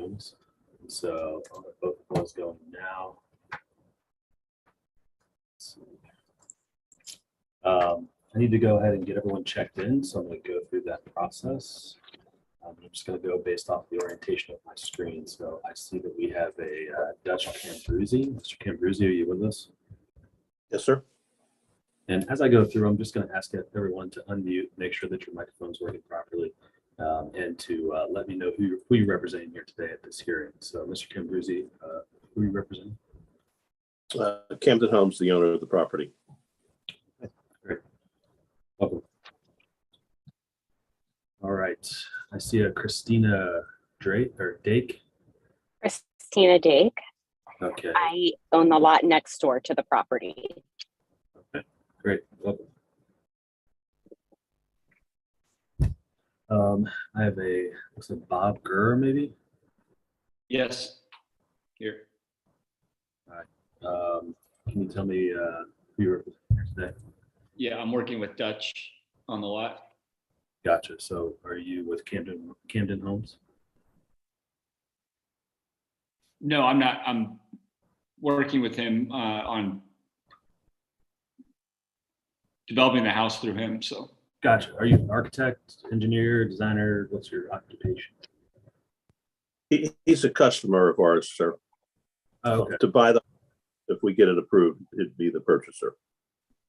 Homes. So I'll let both of those go now. Let's see. I need to go ahead and get everyone checked in, so I'm going to go through that process. I'm just going to go based off the orientation of my screen. So I see that we have a Dutch Cambruzzi. Mr. Cambruzzi, are you with us? Yes, sir. And as I go through, I'm just going to ask everyone to unmute, make sure that your microphone's working properly, and to let me know who you're representing here today at this hearing. So, Mr. Cambruzzi, who are you representing? Camden Homes, the owner of the property. Great. Welcome. All right. I see a Christina Dake. Christina Dake. Okay. I own the lot next door to the property. Okay. Great. Welcome. I have looks like Bob Gurr, maybe. Yes. Here. All right. Can you tell me who you represent here today? Yeah, I'm working with Dutch on the lot. Gotcha. So are you with Camden Homes? No, I'm not. I'm working with him on developing the house through him. So. Gotcha. Are you an architect, engineer, designer? What's your occupation? He's a customer of ours, sir. Oh, okay. To buy the, if we get it approved, it'd be the purchaser.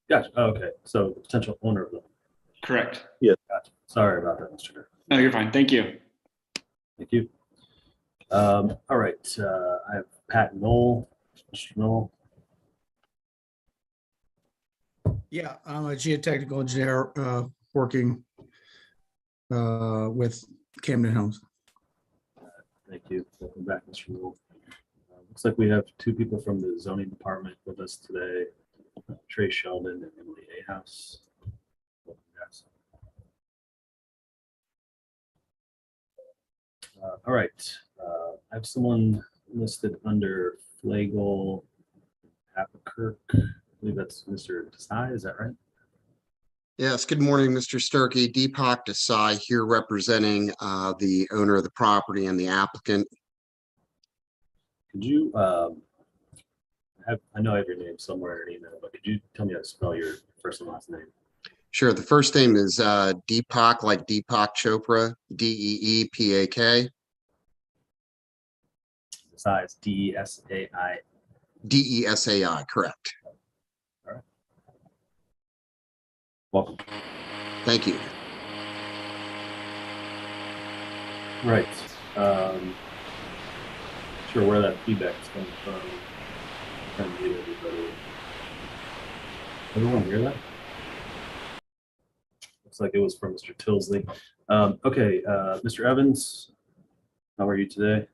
Gotcha. Oh, okay. So potential owner of them. Correct. Gotcha. Sorry about that, Mr. Gurr. No, you're fine. Thank you. Thank you. All right. I have Pat Knoll. Mr. Knoll. Yeah, I'm a geotechnical engineer working with Camden Homes. Thank you. Welcome back, Mr. Knoll. Looks like we have two people from the zoning department with us today, Trey Sheldon and Emily Ahouse. Welcome, guys. All right. I have someone listed under Flagel Apakirk. I believe that's Mr. Desai. Is that right? Yes, good morning, Mr. Sturkey. Deepak Desai here representing the owner of the property and the applicant. Could you, I know I have your name somewhere in an email, but could you tell me how to spell your first and last name? Sure, the first name is Deepak, like Deepak Chopra, D-E-E-P-A-K. Desai is D-E-S-A-I. D-E-S-A-I, correct. All right. Welcome. Thank you. Right. Sure where that feedback is coming from. Trying to mute everybody. Everyone hear that? Looks like it was from Mr. Tilsley. Okay, Mr. Evans, how are you today?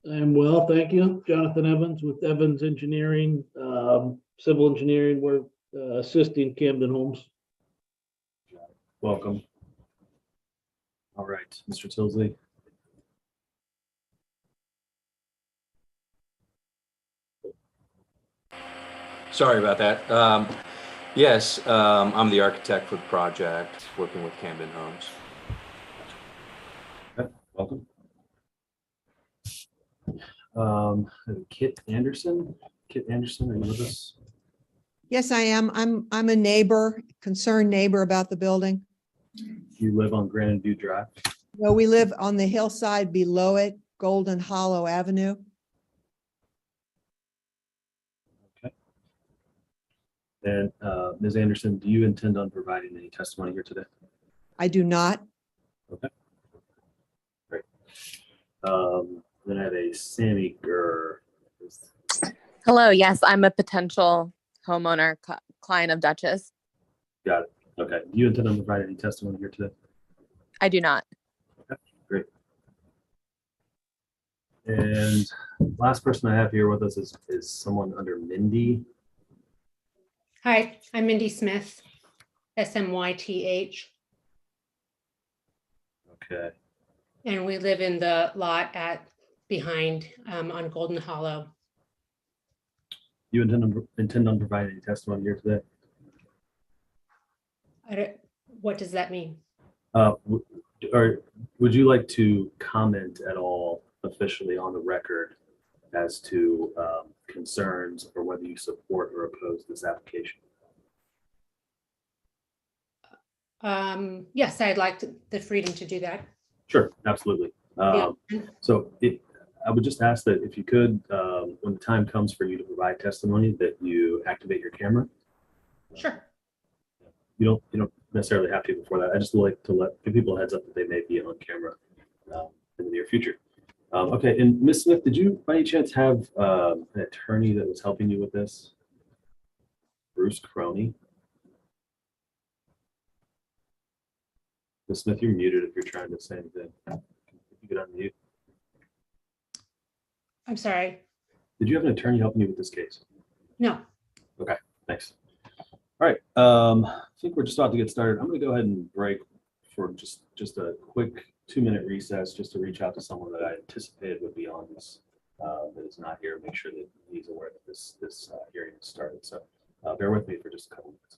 I'm well, thank you. Jonathan Evans with Evans Engineering, Civil Engineering. We're assisting Camden Homes. Welcome. All right, Mr. Tilsley. Sorry about that. Yes, I'm the architect for the project, working with Camden Homes. Okay, welcome. Kit Anderson. Kit Anderson, are you with us? Yes, I am. I'm a neighbor, concerned neighbor about the building. You live on Grandin View Drive? No, we live on the hillside below it, Golden Hollow Avenue. Okay. And Ms. Anderson, do you intend on providing any testimony here today? I do not. Okay. Great. Then I have a Sammy Gurr. Hello. Yes, I'm a potential homeowner, client of Dutch's. Got it. Okay. Do you intend on providing any testimony here today? I do not. Okay, great. And last person I have here with us is someone under Mindy. Hi, I'm Mindy Smith, S-M-Y-T-H. Okay. And we live in the lot behind on Golden Hollow. You intend on providing any testimony here today? What does that mean? or would you like to comment at all officially on the record as to concerns or whether you support or oppose this application? Yes, I'd like the freedom to do that. Sure, absolutely. Yeah. So I would just ask that if you could, when the time comes for you to provide testimony, that you activate your camera. Sure. You don't necessarily have to give that. I just like to give people a heads up that they may be on camera in the near future. Okay, and Ms. Smith, did you by any chance have an attorney that was helping you with this? Bruce Croney. Ms. Smith, you're muted if you're trying to say anything. If you could unmute. I'm sorry. Did you have an attorney helping you with this case? No. Okay, thanks. All right, I think we're just about to get started. I'm going to go ahead and break for just a quick 2-minute recess, just to reach out to someone that I anticipated would be on this that is not here. Make sure that he's aware that this hearing has started. So bear with me for just a couple minutes.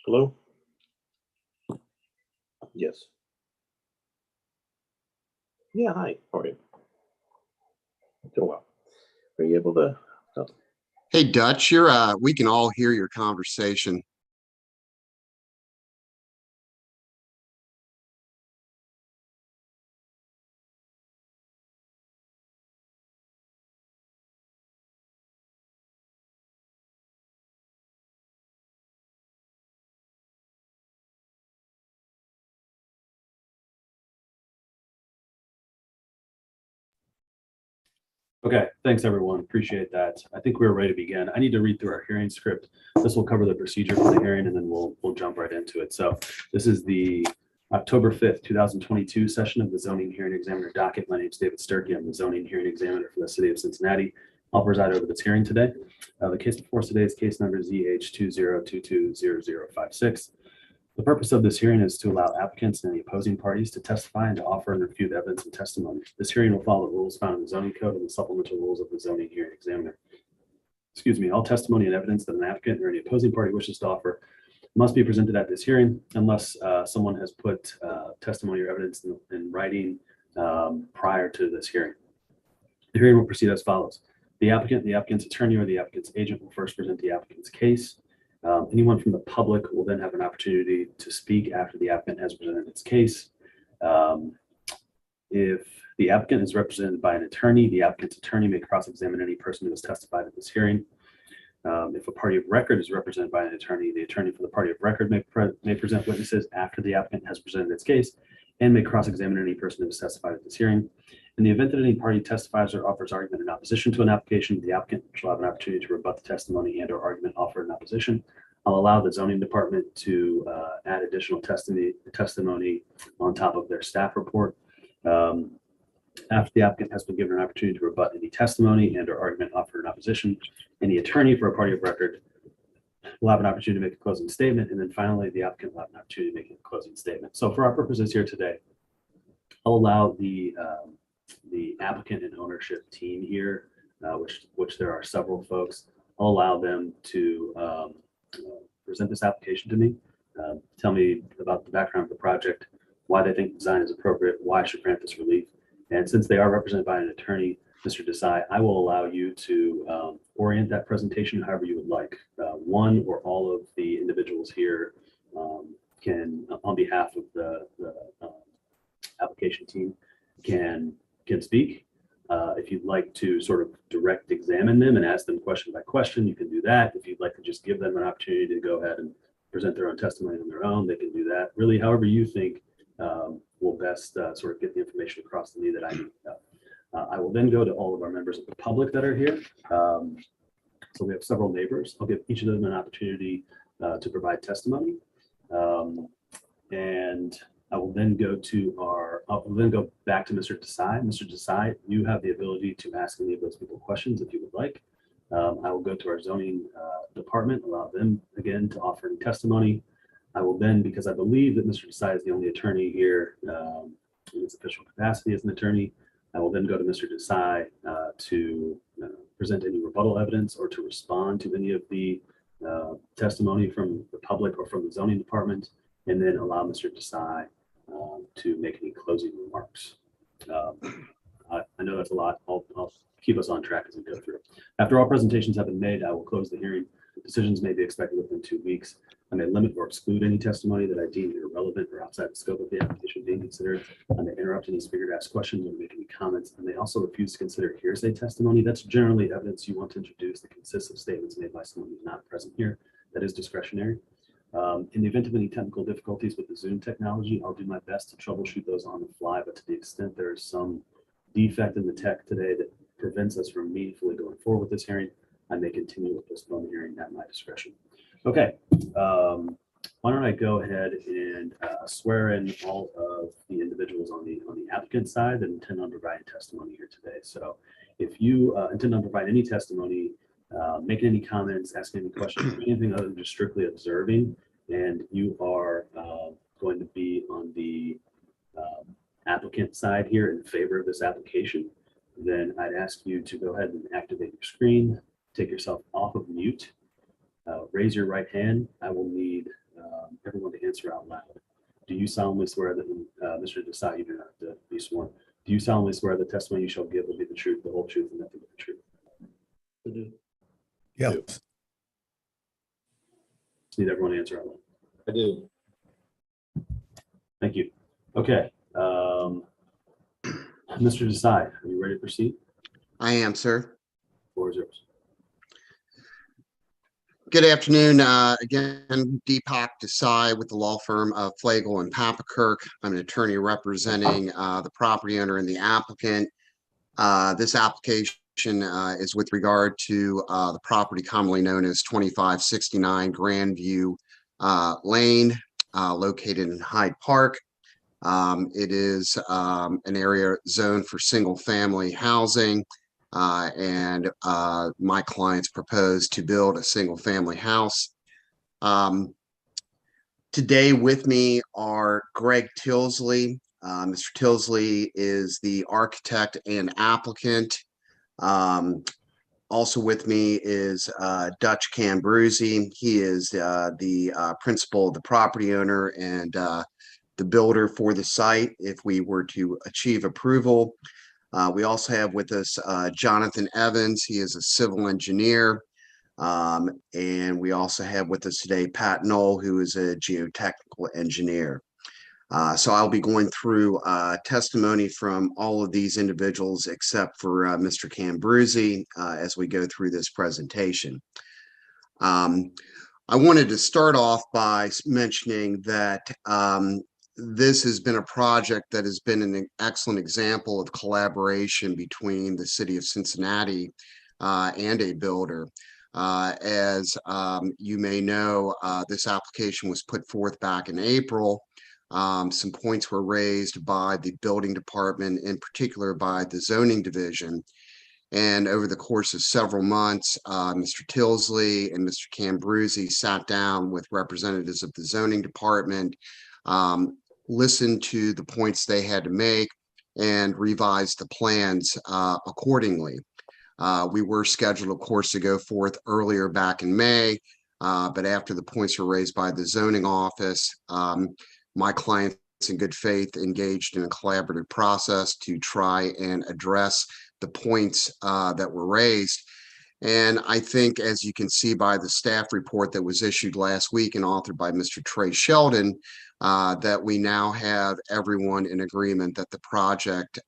Hello? Yes. Yeah, hi. How are you? Doing well. Are you able to? Hey, Dutch, we can all hear your conversation. Okay, thanks everyone. Appreciate that. I think we're ready to begin. I need to read through our hearing script. This will cover the procedure for the hearing, and then we'll jump right into it. So this is the October 5th, 2022 session of the zoning hearing examiner docket. My name is David Sturkey. I'm the zoning hearing examiner for the city of Cincinnati. I'll preside over this hearing today. The case before us today is case number ZH20220056. The purpose of this hearing is to allow applicants and the opposing parties to testify and to offer and refute evidence and testimony. This hearing will follow the rules found in the zoning code and the supplemental rules of the zoning hearing examiner. Excuse me, all testimony and evidence that an applicant or any opposing party wishes to offer must be presented at this hearing unless someone has put testimony or evidence in writing prior to this hearing. The hearing will proceed as follows. The applicant, the applicant's attorney, or the applicant's agent will first present the applicant's case. Anyone from the public will then have an opportunity to speak after the applicant has presented its case. If the applicant is represented by an attorney, the applicant's attorney may cross-examine any person who has testified at this hearing. If a party of record is represented by an attorney, the attorney for the party of record may present witnesses after the applicant has presented its case. and may cross-examine any person who has testified at this hearing. In the event that any party testifies or offers argument in opposition to an application, the applicant shall have an opportunity to rebut the testimony and or argument offered in opposition. I'll allow the zoning department to add additional testimony on top of their staff report. After the applicant has been given an opportunity to rebut any testimony and or argument offered in opposition, any attorney for a party of record will have an opportunity to make a closing statement. And then finally, the applicant will have an opportunity to make a closing statement. So for our purposes here today, I'll allow the applicant and ownership team here, which there are several folks. I'll allow them to present this application to me, tell me about the background of the project, why they think design is appropriate, why I should grant this relief. And since they are represented by an attorney, Mr. Desai, I will allow you to orient that presentation however you would like. One or all of the individuals here can, on behalf of the application team, can speak. If you'd like to sort of direct examine them and ask them question by question, you can do that. If you'd like to just give them an opportunity to go ahead and present their own testimony on their own, they can do that. Really, however you think will best sort of get the information across to me that I need. I will then go to all of our members of the public that are here. So we have several neighbors. I'll give each of them an opportunity to provide testimony. And I will then go back to Mr. Desai. Mr. Desai, you have the ability to ask any of those people questions if you would like. I will go to our zoning department, allow them again to offer any testimony. I will then, because I believe that Mr. Desai is the only attorney here in his official capacity as an attorney, I will then go to Mr. Desai to present any rebuttal evidence or to respond to any of the testimony from the public or from the zoning department, and then allow Mr. Desai to make any closing remarks. I know that's a lot. I'll keep us on track as we go through. After all presentations have been made, I will close the hearing. Decisions may be expected within 2 weeks. I may limit or exclude any testimony that I deem irrelevant or outside the scope of the application being considered. I may interrupt any speaker to ask questions or make any comments. I may also refuse to consider hearsay testimony. That's generally evidence you want to introduce that consists of statements made by someone who's not present here. That is discretionary. In the event of any technical difficulties with the Zoom technology, I'll do my best to troubleshoot those on the fly, but to the extent there is some defect in the tech today that prevents us from meaningfully going forward with this hearing, I may continue to postpone the hearing at my discretion. Okay, why don't I go ahead and swear in all of the individuals on the applicant side that intend on providing testimony here today. So if you intend on providing any testimony, making any comments, asking any questions, or anything other than just strictly observing, and you are going to be on the applicant side here in favor of this application, then I'd ask you to go ahead and activate your screen, take yourself off of mute, raise your right hand. I will need everyone to answer out loud. Do you solemnly swear that, Mr. Desai, you do not have to be sworn, do you solemnly swear the testimony you shall give will be the truth, the whole truth, and nothing but the truth? I do. Yeah. Just need everyone to answer out loud. I do. Thank you. Okay. Mr. Desai, are you ready to proceed? I am, sir. Floor is yours. Good afternoon. Again, Deepak Desai with the law firm of Flagel and Papakirk. I'm an attorney representing the property owner and the applicant. This application is with regard to the property commonly known as 2569 Grandview Lane, located in Hyde Park. It is an area zoned for single-family housing. And my clients propose to build a single family house. Today with me are Greg Tilsley. Mr. Tilsley is the architect and applicant. Also with me is Dutch Cambruzzi. He is the principal of the property owner and the builder for the site if we were to achieve approval. We also have with us Jonathan Evans. He is a civil engineer. And we also have with us today Pat Knoll, who is a geotechnical engineer. So I'll be going through testimony from all of these individuals except for Mr. Cambruzzi as we go through this presentation. I wanted to start off by mentioning that this has been a project that has been an excellent example of collaboration between the city of Cincinnati and a builder. As you may know, this application was put forth back in April. Some points were raised by the building department, in particular by the zoning division. And over the course of several months, Mr. Tilsley and Mr. Cambruzzi sat down with representatives of the zoning department, listened to the points they had to make, and revised the plans accordingly. We were scheduled, of course, to go forth earlier back in May, but after the points were raised by the zoning office, my clients in good faith engaged in a collaborative process to try and address the points that were raised. And I think, as you can see by the staff report that was issued last week and authored by Mr. Trey Sheldon, that we now have everyone in agreement that the project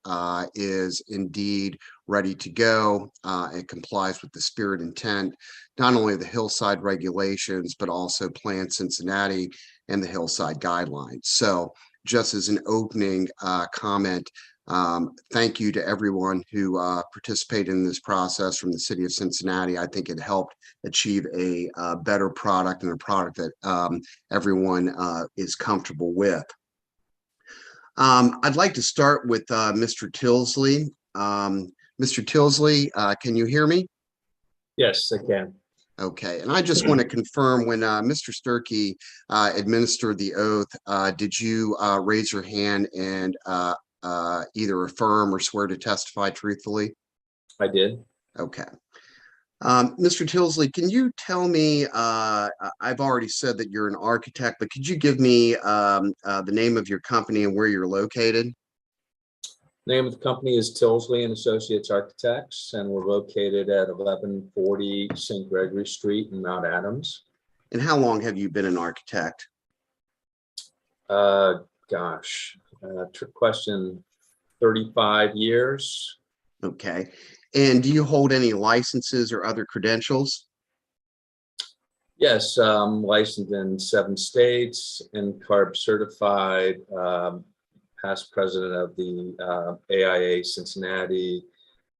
is indeed ready to go. It complies with the spirit and intent, not only of the Hillside regulations, but also Plan Cincinnati and the Hillside guidelines. So just as an opening comment, thank you to everyone who participated in this process from the city of Cincinnati. I think it helped achieve a better product, and a product that everyone is comfortable with. I'd like to start with Mr. Tilsley. Mr. Tilsley, can you hear me? Yes, I can. Okay, and I just want to confirm, when Mr. Sturkey administered the oath, did you raise your hand and either affirm or swear to testify truthfully? I did. Okay. Mr. Tilsley, can you tell me, I've already said that you're an architect, but could you give me the name of your company and where you're located? Name of the company is Tilsley and Associates Architects, and we're located at 1140 St. Gregory Street in Mount Adams. And how long have you been an architect? Trick question, 35 years. Okay. And do you hold any licenses or other credentials? Yes, licensed in 7 states, NCARB certified, past president of the AIA Cincinnati,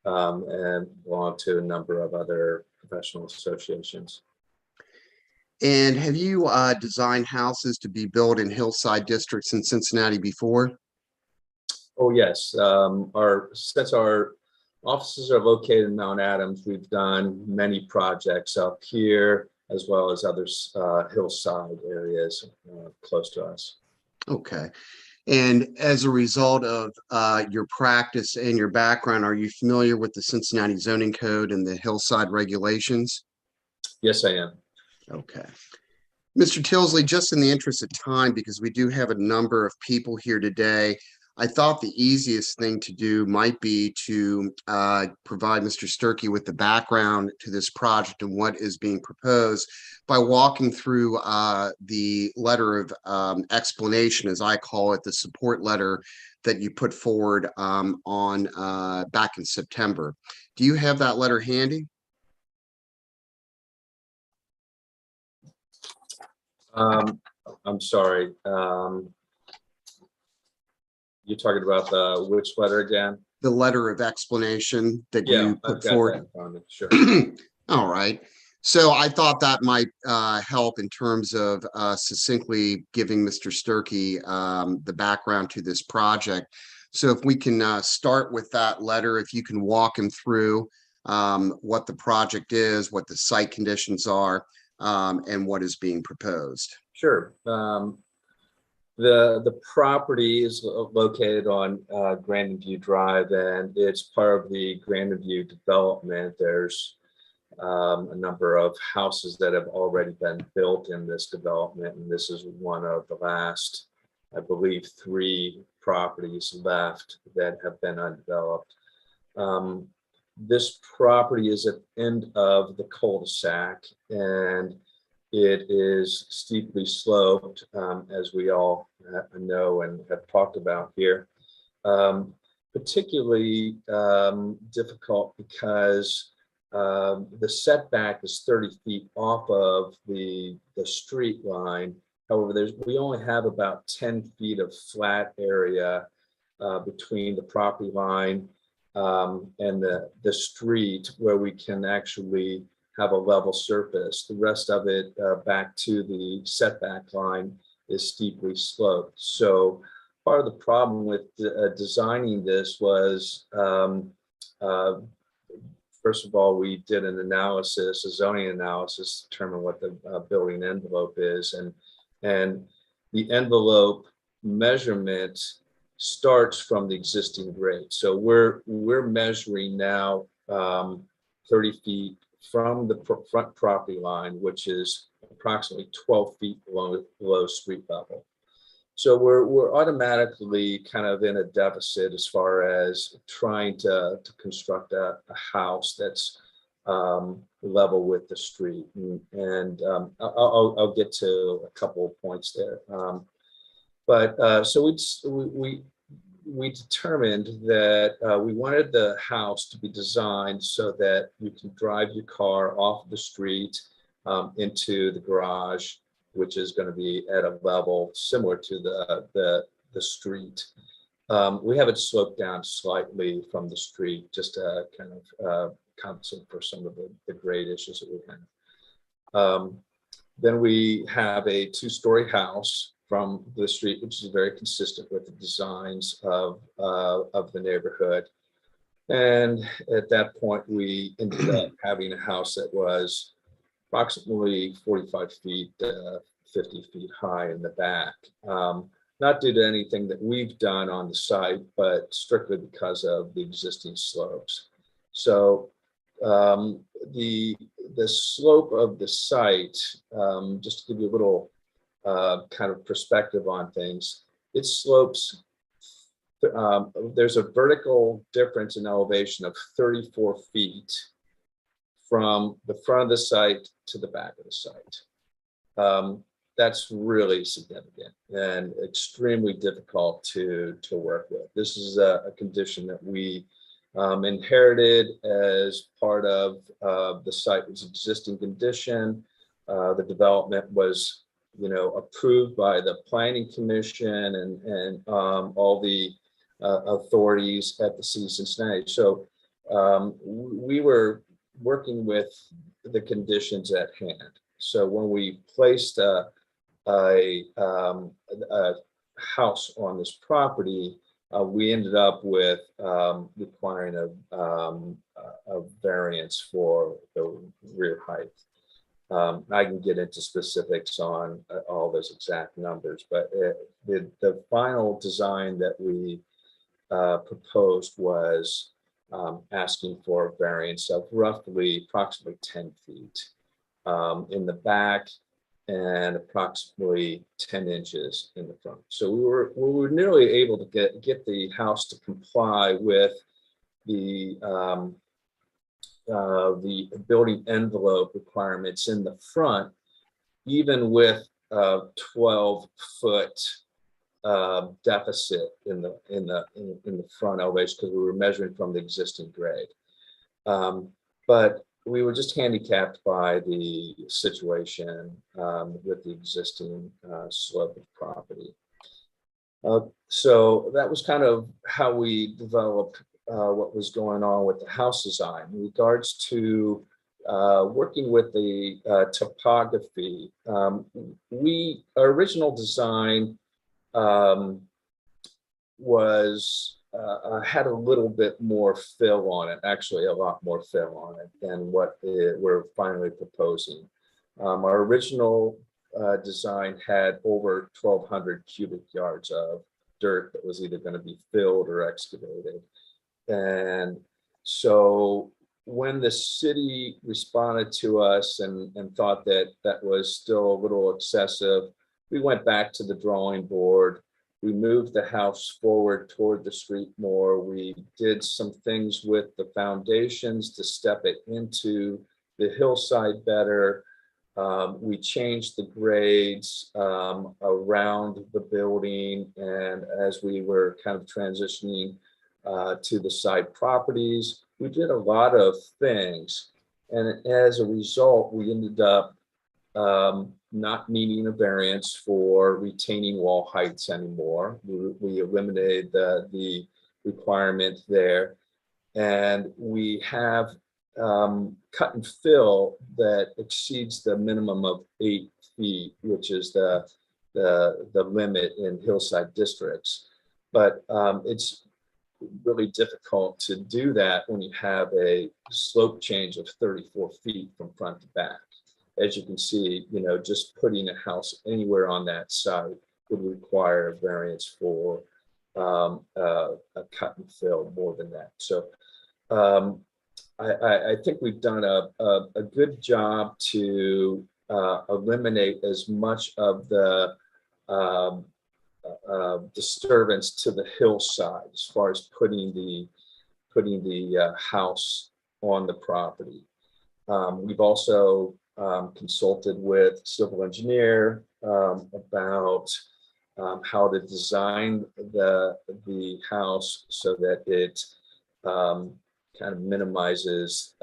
and belong to a number of other professional associations. And have you designed houses to be built in Hillside districts in Cincinnati before? Oh, yes. Since our offices are located in Mount Adams, we've done many projects up here, as well as other hillside areas close to us. Okay. And as a result of your practice and your background, are you familiar with the Cincinnati zoning code and the Hillside regulations? Yes, I am. Okay. Mr. Tilsley, just in the interest of time, because we do have a number of people here today, I thought the easiest thing to do might be to provide Mr. Sturkey with the background to this project and what is being proposed by walking through the letter of explanation, as I call it, the support letter that you put forward back in September. Do you have that letter handy? I'm sorry. You're talking about which letter again? The letter of explanation that you put forward. Sure. All right. So I thought that might help in terms of succinctly giving Mr. Sturkey the background to this project. So if we can start with that letter, if you can walk him through what the project is, what the site conditions are, and what is being proposed. Sure. The property is located on Grandin View Drive, and it's part of the Grandin View development. There's a number of houses that have already been built in this development, and this is one of the last, I believe, 3 properties left that have been undeveloped. This property is at the end of the cul-de-sac, and it is steeply sloped, as we all know and have talked about here. Particularly difficult because the setback is 30 feet off of the street line, However, we only have about 10 feet of flat area between the property line and the street where we can actually have a level surface. The rest of it back to the setback line is steeply sloped. So part of the problem with designing this was, first of all, we did an analysis, a zoning analysis, to determine what the building envelope is, and the envelope measurement starts from the existing grade. So we're measuring now 30 feet from the front property line, which is approximately 12 feet below street level. So we're automatically kind of in a deficit as far as trying to construct a house that's level with the street. And I'll get to a couple of points there. So we determined that we wanted the house to be designed so that you can drive your car off the street into the garage, which is going to be at a level similar to the street. We have it sloped down slightly from the street just to kind of compensate for some of the grade issues that we have. Then we have a 2-story house from the street, which is very consistent with the designs of the neighborhood. And at that point, we ended up having a house that was approximately 45 feet, 50 feet high in the back. Not due to anything that we've done on the site, but strictly because of the existing slopes. So the slope of the site, just to give you a little kind of perspective on things, it slopes, there's a vertical difference in elevation of 34 feet from the front of the site to the back of the site. That's really significant and extremely difficult to work with. This is a condition that we inherited as part of the site's existing condition. The development was, approved by the Planning Commission and all the authorities at the city of Cincinnati. So we were working with the conditions at hand. So when we placed a house on this property, we ended up with requiring a variance for the rear height. I can get into specifics on all those exact numbers, but the final design that we proposed was asking for a variance of approximately 10 feet in the back and approximately 10 inches in the front. So we were nearly able to get the house to comply with the building envelope requirements in the front, even with 12-foot deficit in the front elevation, because we were measuring from the existing grade. But we were just handicapped by the situation with the existing slope of property. So that was kind of how we developed what was going on with the house design. In regards to working with the topography, our original design had a little bit more fill on it, actually a lot more fill on it than what we're finally proposing. Our original design had over 1,200 cubic yards of dirt that was either going to be filled or excavated. And so when the city responded to us and thought that that was still a little excessive, we went back to the drawing board. We moved the house forward toward the street more. We did some things with the foundations to step it into the hillside better. We changed the grades around the building, and as we were kind of transitioning to the side properties, we did a lot of things. And as a result, we ended up not needing a variance for retaining wall heights anymore. We eliminated the requirement there. And we have cut and fill that exceeds the minimum of 8 feet, which is the limit in hillside districts. But it's really difficult to do that when you have a slope change of 34 feet from front to back. As you can see, you know, just putting a house anywhere on that site would require a variance for a cut and fill more than that. So I think we've done a good job to eliminate as much of the disturbance to the hillside as far as putting the house on the property. We've also consulted with civil engineer about how to design the house so that it kind of minimizes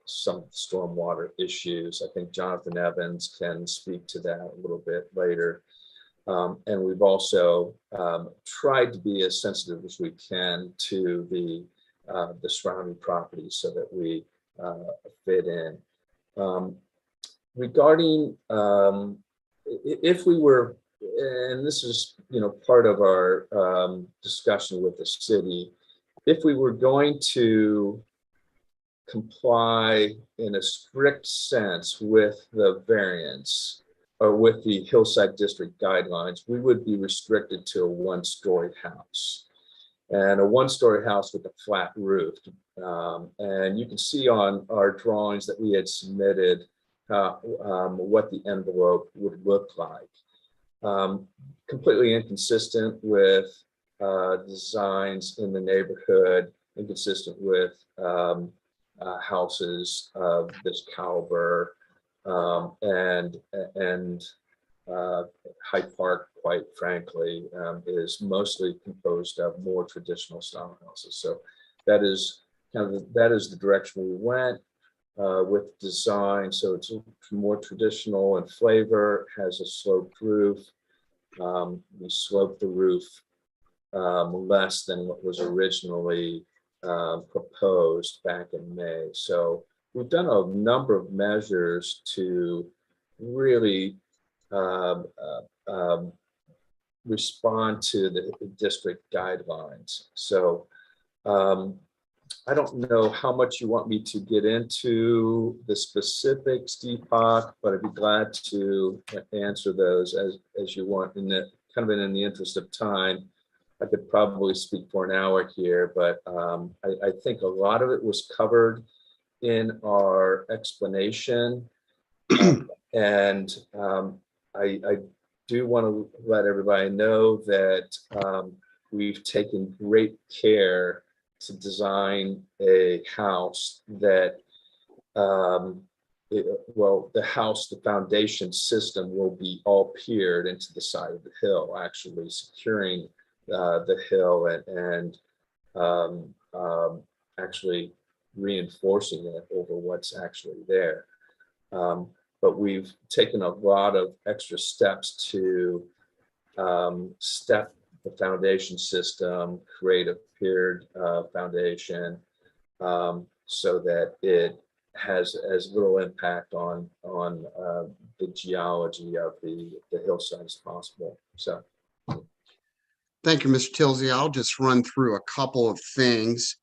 some stormwater issues. I think Jonathan Evans can speak to that a little bit later. And we've also tried to be as sensitive as we can to the surrounding properties so that we fit in. Regarding if we were, and this is, you know, part of our discussion with the city, if we were going to comply in a strict sense with the variance or with the Hillside District guidelines, we would be restricted to a one-story house. And a one-story house with a flat roof. And you can see on our drawings that we had submitted what the envelope would look like. Completely inconsistent with designs in the neighborhood, inconsistent with houses of this caliber, and Hyde Park, quite frankly, is mostly composed of more traditional style houses. So that is kind of the direction we went with design. So it's more traditional in flavor, has a sloped roof. We sloped the roof less than what was originally proposed back in May. So we've done a number of measures to really respond to the district guidelines. So I don't know how much you want me to get into the specifics, Deepak, but I'd be glad to answer those as you want. In the kind of in the interest of time, I could probably speak for an hour here, but I think a lot of it was covered in our explanation. And I do want to let everybody know that we've taken great care to design a house that, the foundation system will be all piered into the side of the hill, actually securing the hill and actually reinforcing it over what's actually there. But we've taken a lot of extra steps to step the foundation system, create a piered foundation, so that it has as little impact on the geology of the hillside as possible. So. Thank you, Mr. Tilsey. I'll just run through a couple of things.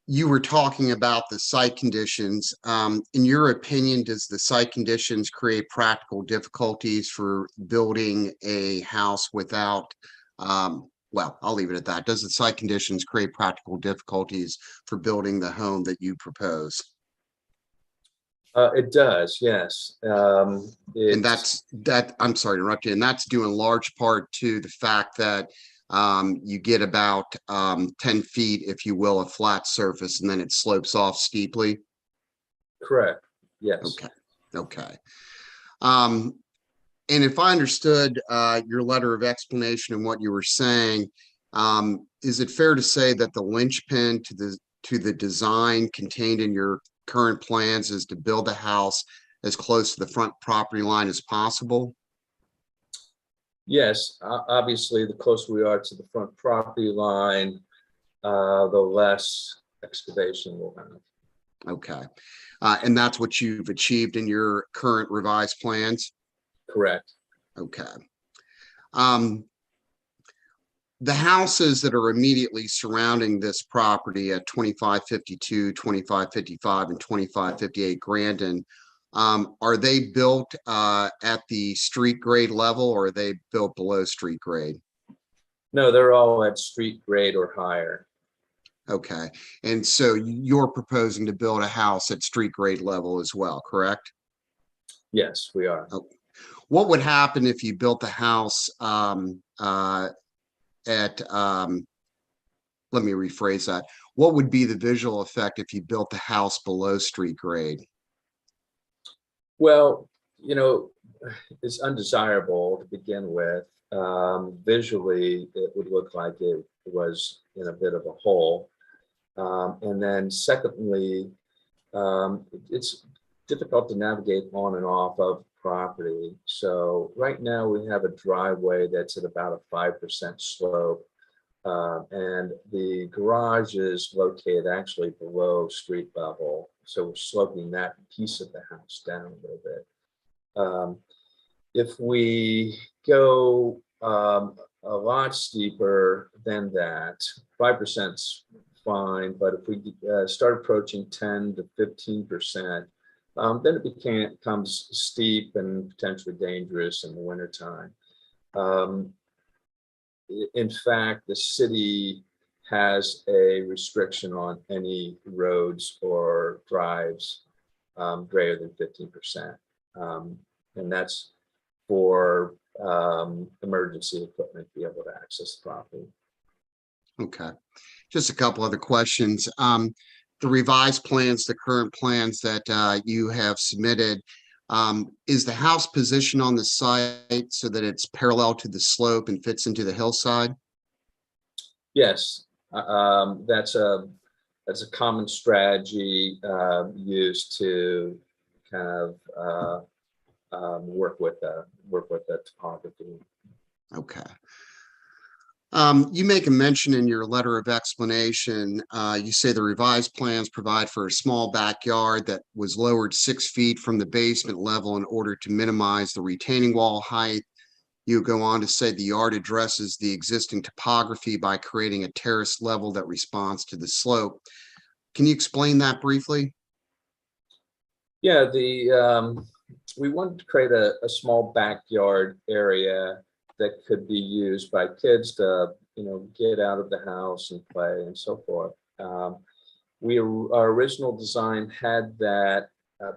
You were talking about the site conditions. In your opinion, does the site conditions create practical difficulties for building a house without, well, I'll leave it at that. Does the site conditions create practical difficulties for building the home that you propose? It does, yes. And I'm sorry to interrupt you, and that's due in large part to the fact that you get about 10 feet, if you will, of flat surface, and then it slopes off steeply. Correct. Yes. Okay. And if I understood your letter of explanation and what you were saying, is it fair to say that the linchpin to the design contained in your current plans is to build the house as close to the front property line as possible? Yes, obviously, the closer we are to the front property line, the less excavation we'll have. Okay. And that's what you've achieved in your current revised plans? Correct. Okay. The houses that are immediately surrounding this property at 2552, 2555, and 2558 Grandin, are they built at the street grade level, or are they built below street grade? No, they're all at street grade or higher. Okay. And so you're proposing to build a house at street grade level as well, correct? Yes, we are. Okay. What would happen if you built the house let me rephrase that. What would be the visual effect if you built the house below street grade? Well, you know, it's undesirable to begin with. Visually, it would look like it was in a bit of a hole. And then secondly, it's difficult to navigate on and off of property. So right now we have a driveway that's at about a 5% slope. And the garage is located actually below street level. So we're sloping that piece of the house down a little bit. If we go a lot steeper than that, 5%'s fine, but if we start approaching 10 to 15%, then it becomes steep and potentially dangerous in the wintertime. In fact, the city has a restriction on any roads or drives greater than 15%. And that's for emergency equipment to be able to access the property. Okay. Just a couple other questions. The revised plans, the current plans that you have submitted, is the house positioned on the site so that it's parallel to the slope and fits into the hillside? Yes, that's a common strategy used to kind of work with the topography. Okay. You make a mention in your letter of explanation. You say the revised plans provide for a small backyard that was lowered 6 feet from the basement level in order to minimize the retaining wall height. You go on to say the yard addresses the existing topography by creating a terrace level that responds to the slope. Can you explain that briefly? Yeah, we wanted to create a small backyard area that could be used by kids to, you know, get out of the house and play and so forth. Our original design had that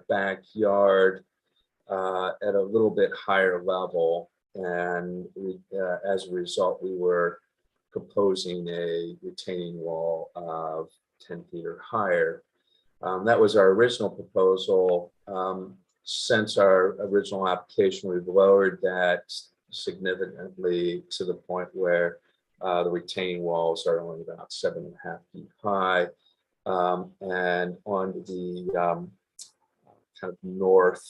backyard at a little bit higher level, and as a result, we were proposing a retaining wall of 10 feet or higher. That was our original proposal. Since our original application, we've lowered that significantly to the point where the retaining walls are only about 7.5 feet high. And on the kind of north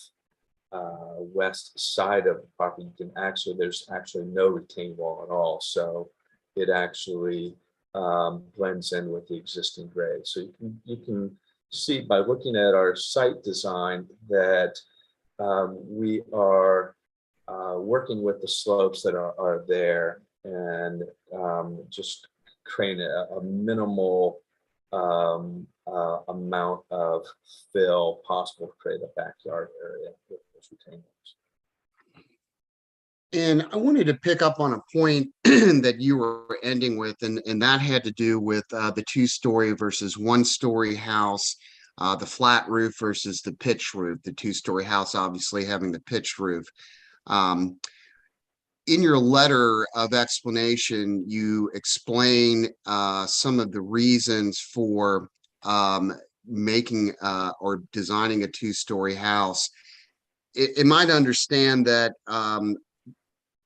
west side of the property, there's actually no retaining wall at all. So it actually blends in with the existing grade. So you can see by looking at our site design that we are working with the slopes that are there, and just creating a minimal amount of fill possible to create a backyard area with those retaining walls. And I wanted to pick up on a point that you were ending with, and that had to do with the 2-story versus 1-story house, the flat roof versus the pitched roof, the 2-story house obviously having the pitched roof. In your letter of explanation, you explain some of the reasons for making or designing a 2-story house. It might understand that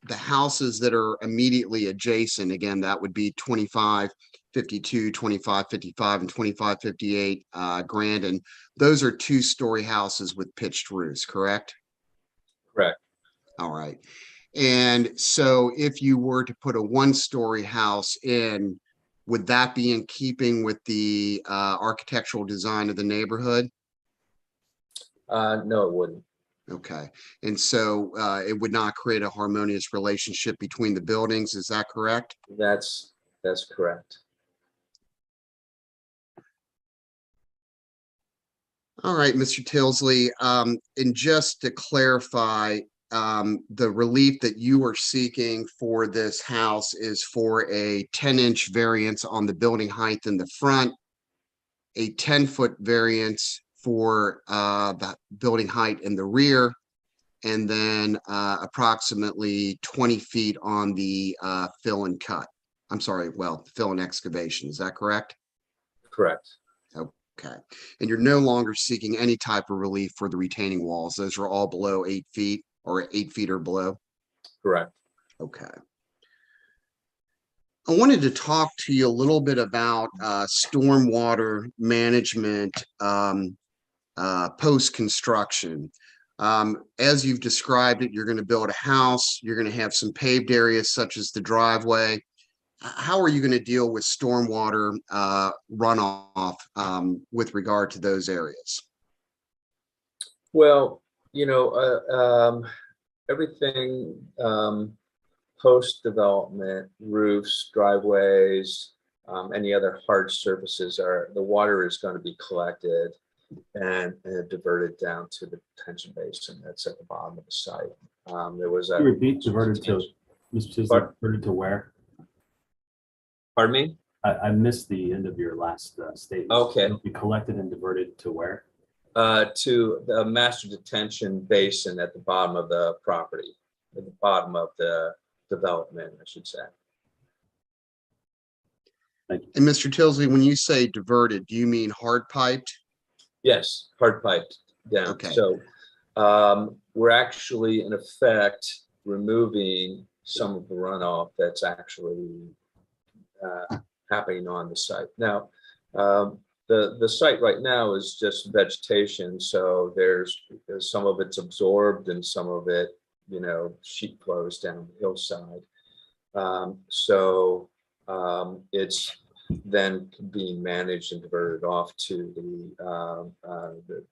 the houses that are immediately adjacent, again, that would be 25 52, 2555, and 2558 Grandin. Those are 2-story houses with pitched roofs, correct? Correct. All right. And so if you were to put a 1-story house in, would that be in keeping with the architectural design of the neighborhood? No, it wouldn't. Okay. And so it would not create a harmonious relationship between the buildings. Is that correct? That's correct. All right, Mr. Tilsley. And just to clarify, the relief that you are seeking for this house is for a 10-inch variance on the building height in the front, a 10-foot variance for the building height in the rear, and then approximately 20 feet on the fill and cut. I'm sorry, well, fill and excavation. Is that correct? Correct. Okay. And you're no longer seeking any type of relief for the retaining walls. Those are all below 8 feet or 8 feet or below? Correct. Okay. I wanted to talk to you a little bit about stormwater management post-construction. As you've described it, you're going to build a house, you're going to have some paved areas such as the driveway. How are you going to deal with stormwater runoff with regard to those areas? Well, everything post-development, roofs, driveways, any other hard surfaces, the water is going to be collected and diverted down to the detention basin that's at the bottom of the site. There was a Repeat, diverted to, Mr. Tisdale, diverted to where? Pardon me? I missed the end of your last statement. Okay. You collected and diverted to where? To the master detention basin at the bottom of the property, at the bottom of the development, I should say. Thank you. And Mr. Tilsley, when you say diverted, do you mean hard piped? Yes, hard piped down. Okay. So we're actually in effect removing some of the runoff that's actually happening on the site. Now, the site right now is just vegetation, so there's some of it's absorbed and some of it, sheet flows down the hillside. It's then being managed and diverted off to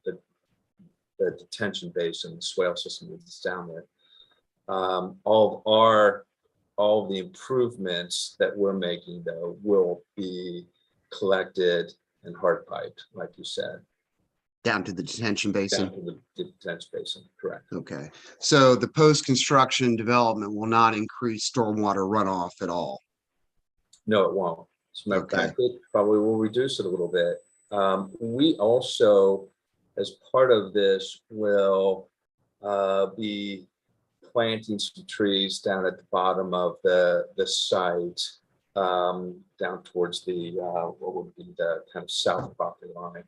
the detention basin, the swale system that's down there. All of the improvements that we're making, though, will be collected and hard piped, like you said. Down to the detention basin? Down to the detention basin, correct. Okay. So the post-construction development will not increase stormwater runoff at all? No, it won't. As a matter of Okay. fact, it probably will reduce it a little bit. We also, as part of this, will be planting some trees down at the bottom of the site, down towards the what would be the kind of south property line,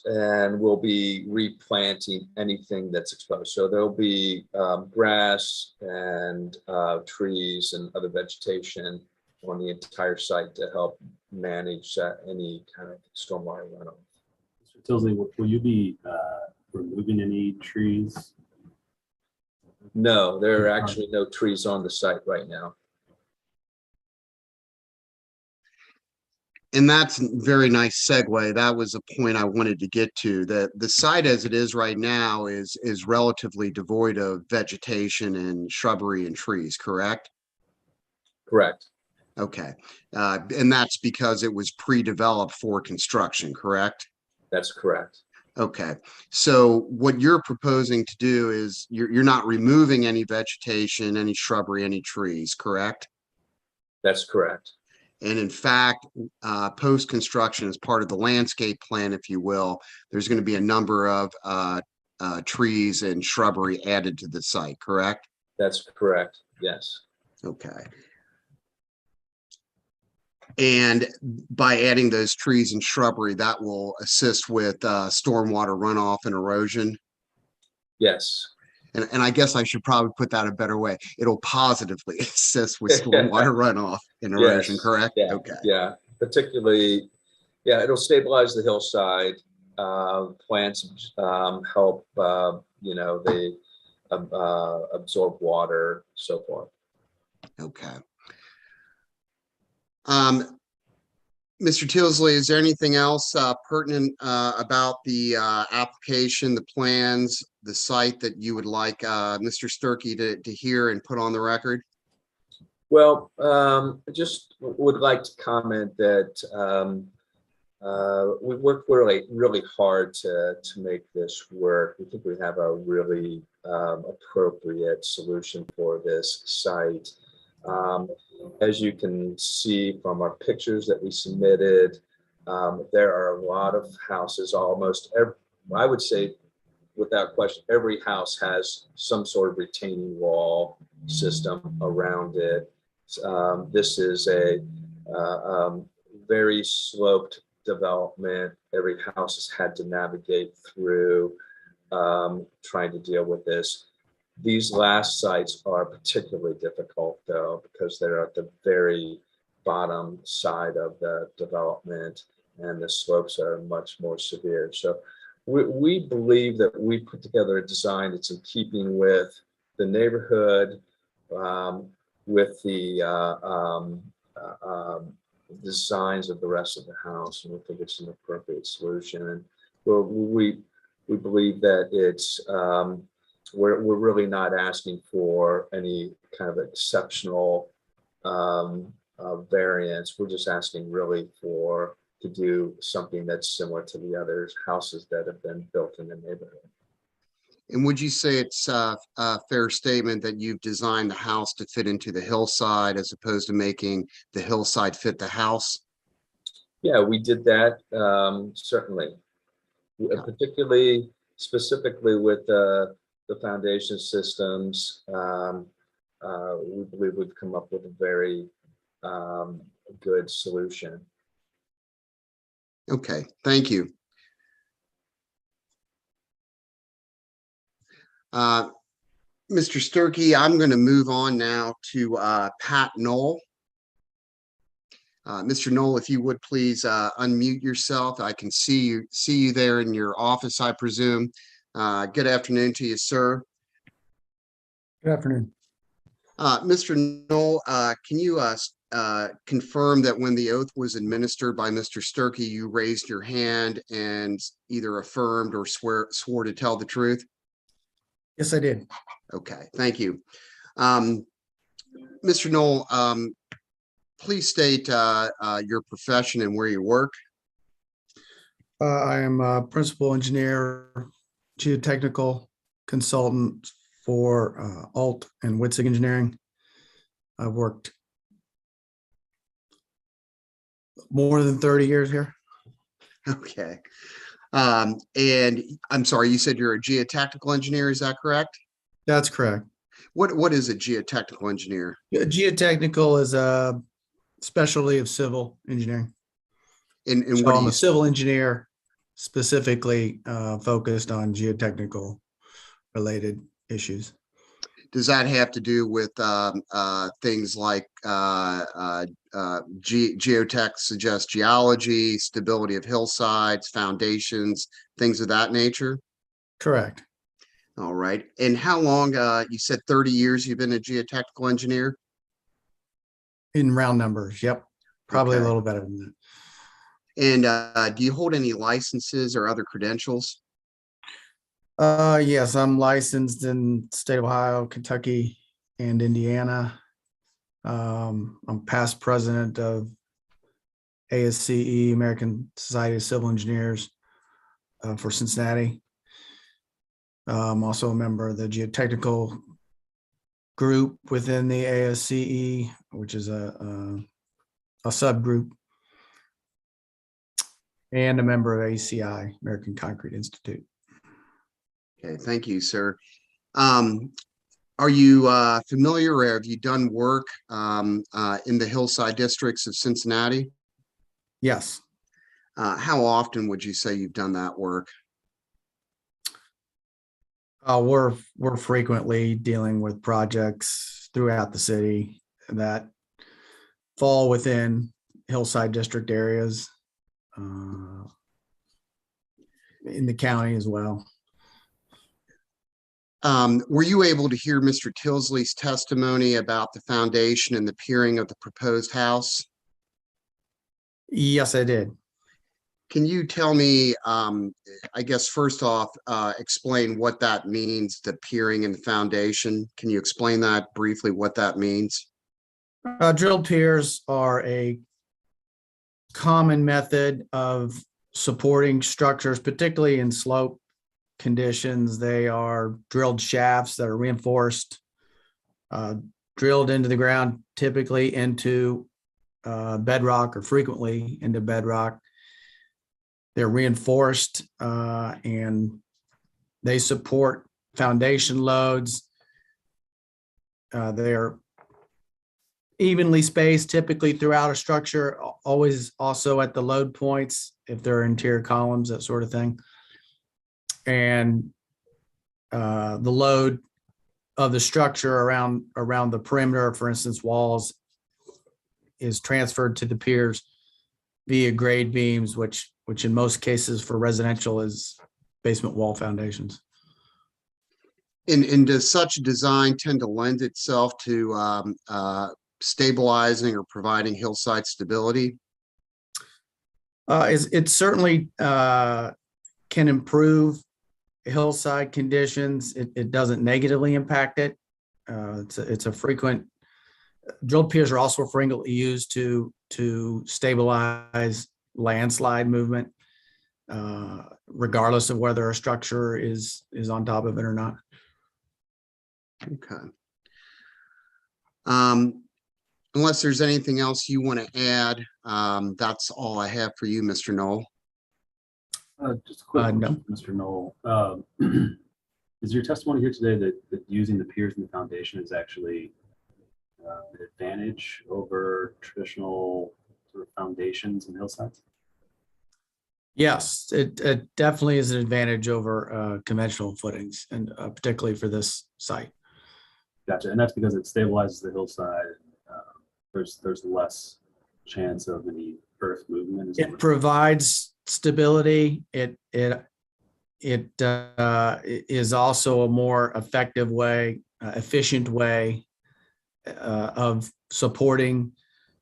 and we'll be replanting anything that's exposed. So there'll be grass and trees and other vegetation on the entire site to help manage any kind of stormwater runoff. Mr. Tilsley, will you be removing any trees? No, there are actually no trees on the site right now. And that's a very nice segue. That was a point I wanted to get to. That the site as it is right now is relatively devoid of vegetation and shrubbery and trees, correct? Correct. Okay. And that's because it was pre-developed for construction, correct? That's correct. Okay. So what you're proposing to do is you're not removing any vegetation, any shrubbery, any trees, correct? That's correct. And in fact, post-construction, as part of the landscape plan, if you will, there's going to be a number of trees and shrubbery added to the site, correct? That's correct. Yes. Okay. And by adding those trees and shrubbery, that will assist with stormwater runoff and erosion? Yes. And I guess I should probably put that a better way. It'll positively assist with stormwater runoff and erosion, Yes, correct? yeah, Okay. yeah, particularly, yeah, it'll stabilize the hillside. Plants help, you know, they absorb water, so forth. Okay. Mr. Tilsley, is there anything else pertinent about the application, the plans, the site that you would like Mr. Sturkey to hear and put on the record? Well, I just would like to comment that we worked really hard to make this work. We think we have a really appropriate solution for this site. As you can see from our pictures that we submitted, there are a lot of houses, almost every, I would say without question, every house has some sort of retaining wall system around it. This is a very sloped development. Every house has had to navigate through trying to deal with this. These last sites are particularly difficult though, because they're at the very bottom side of the development and the slopes are much more severe. So we believe that we put together a design that's in keeping with the neighborhood, with the designs of the rest of the house, and we think it's an appropriate solution. And we believe that it's we're really not asking for any kind of exceptional variance. We're just asking really to do something that's similar to the other houses that have been built in the neighborhood. And would you say it's a fair statement that you've designed the house to fit into the hillside as opposed to making the hillside fit the house? Yeah, we did that, certainly. Yeah. Particularly, specifically with the foundation systems, we believe we've come up with a very good solution. Okay, thank you. Mr. Sturkey, I'm going to move on now to Pat Knoll. Mr. Knoll, if you would please unmute yourself. I can see you there in your office, I presume. Good afternoon to you, sir. Good afternoon. Mr. Knoll, can you confirm that when the oath was administered by Mr. Sturkey, you raised your hand and either affirmed or swore to tell the truth? Yes, I did. Okay, thank you. Mr. Knoll, please state your profession and where you work. I am a principal engineer, geotechnical consultant for Alt and Witzig Engineering. I've worked more than 30 years here. Okay. And I'm sorry, you said you're a geotechnical engineer, is that correct? That's correct. What is a geotechnical engineer? Geotechnical is a specialty of civil engineering. And So what I'm do a you civil engineer specifically focused on geotechnical related issues. does that have to do with things like geotech suggests geology, stability of hillsides, foundations, things of that nature? Correct. All right. And how long, you said 30 years you've been a geotechnical engineer? In round numbers. Yep. Probably Okay. a little better than that. And do you hold any licenses or other credentials? Yes, I'm licensed in state of Ohio, Kentucky, and Indiana. I'm past president of ASCE, American Society of Civil Engineers, for Cincinnati. I'm also a member of the geotechnical group within the ASCE, which is a subgroup, and a member of ACI, American Concrete Institute. Okay, thank you, sir. Are you familiar or have you done work in the hillside districts of Cincinnati? Yes. How often would you say you've done that work? We're frequently dealing with projects throughout the city that fall within Hillside district areas, in the county as well. Were you able to hear Mr. Tilsley's testimony about the foundation and the piering of the proposed house? Yes, I did. Can you tell me, I guess, first off, explain what that means, the piering and the foundation? Can you explain that briefly, what that means? Drilled piers are a common method of supporting structures, particularly in slope conditions. They are drilled shafts that are reinforced, drilled into the ground, typically into bedrock or frequently into bedrock. They're reinforced and they support foundation loads. They're evenly spaced typically throughout a structure, always also at the load points if there are interior columns, that sort of thing. And the load of the structure around the perimeter, for instance, walls, is transferred to the piers via grade beams, which in most cases for residential is basement wall foundations. And does such a design tend to lend itself to stabilizing or providing hillside stability? It certainly can improve hillside conditions. It doesn't negatively impact it. It's a frequent. Drilled piers are also frequently used to stabilize landslide movement, regardless of whether a structure is on top of it or not. Okay. Unless there's anything else you want to add, that's all I have for you, Mr. Knoll. Just a quick no. question, Mr. Knoll. Is your testimony here today that using the piers and the foundation is actually an advantage over traditional sort of foundations and hillsides? Yes, it definitely is an advantage over conventional footings, and particularly for this site. Gotcha. And that's because it stabilizes the hillside. There's less chance of any earth movement. It provides stability. It is also a more effective way, efficient way of supporting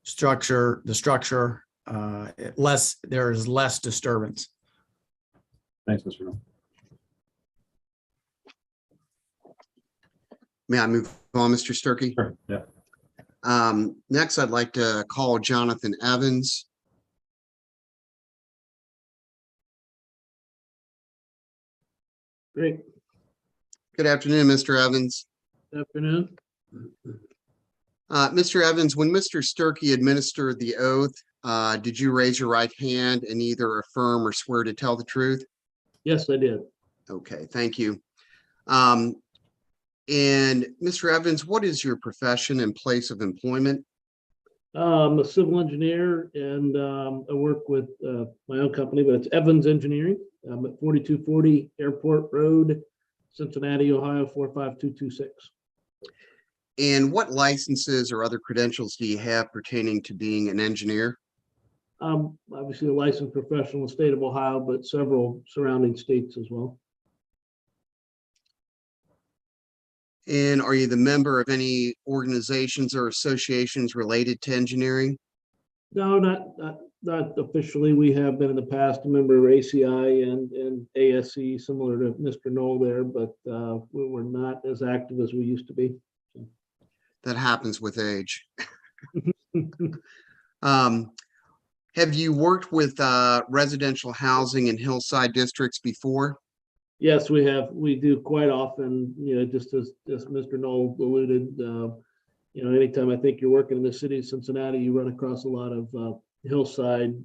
the structure. There is less disturbance. Thanks, Mr. Knoll. May I move on, Mr. Sturkey? Sure. Yeah. Next, I'd like to call Jonathan Evans. Great. Good afternoon, Mr. Evans. Afternoon. Mr. Evans, when Mr. Sturkey administered the oath, did you raise your right hand and either affirm or swear to tell the truth? Yes, I did. Okay, thank you. And Mr. Evans, what is your profession and place of employment? I'm a civil engineer and I work with my own company, but it's Evans Engineering. I'm at 4240 Airport Road, Cincinnati, Ohio, 45226. And what licenses or other credentials do you have pertaining to being an engineer? Obviously a licensed professional in the state of Ohio, but several surrounding states as well. And are you the member of any organizations or associations related to engineering? No, not officially. We have been in the past a member of ACI and ASC, similar to Mr. Knoll there, but we're not as active as we used to be. That happens with age. Have you worked with residential housing in hillside districts before? Yes, we have. We do quite often, just as Mr. Knoll alluded, anytime I think you're working in the city of Cincinnati, you run across a lot of hillside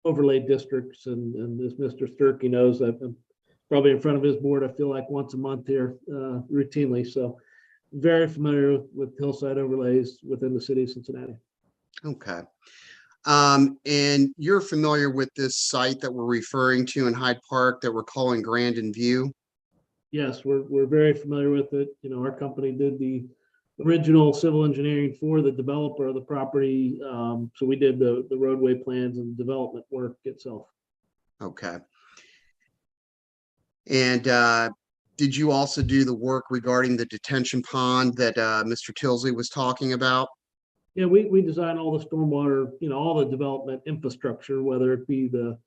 overlay districts. And as Mr. Sturkey knows, I'm probably in front of his board, I feel like once a month here routinely. So very familiar with hillside overlays within the city of Cincinnati. Okay. And you're familiar with this site that we're referring to in Hyde Park that we're calling Grandin View? Yes, we're very familiar with it. You know, our company did the original civil engineering for the developer of the property. So we did the roadway plans and development work itself. Okay. And did you also do the work regarding the detention pond that Mr. Tilsley was talking about? Yeah, we design all the stormwater, you know, all the development infrastructure, whether it be the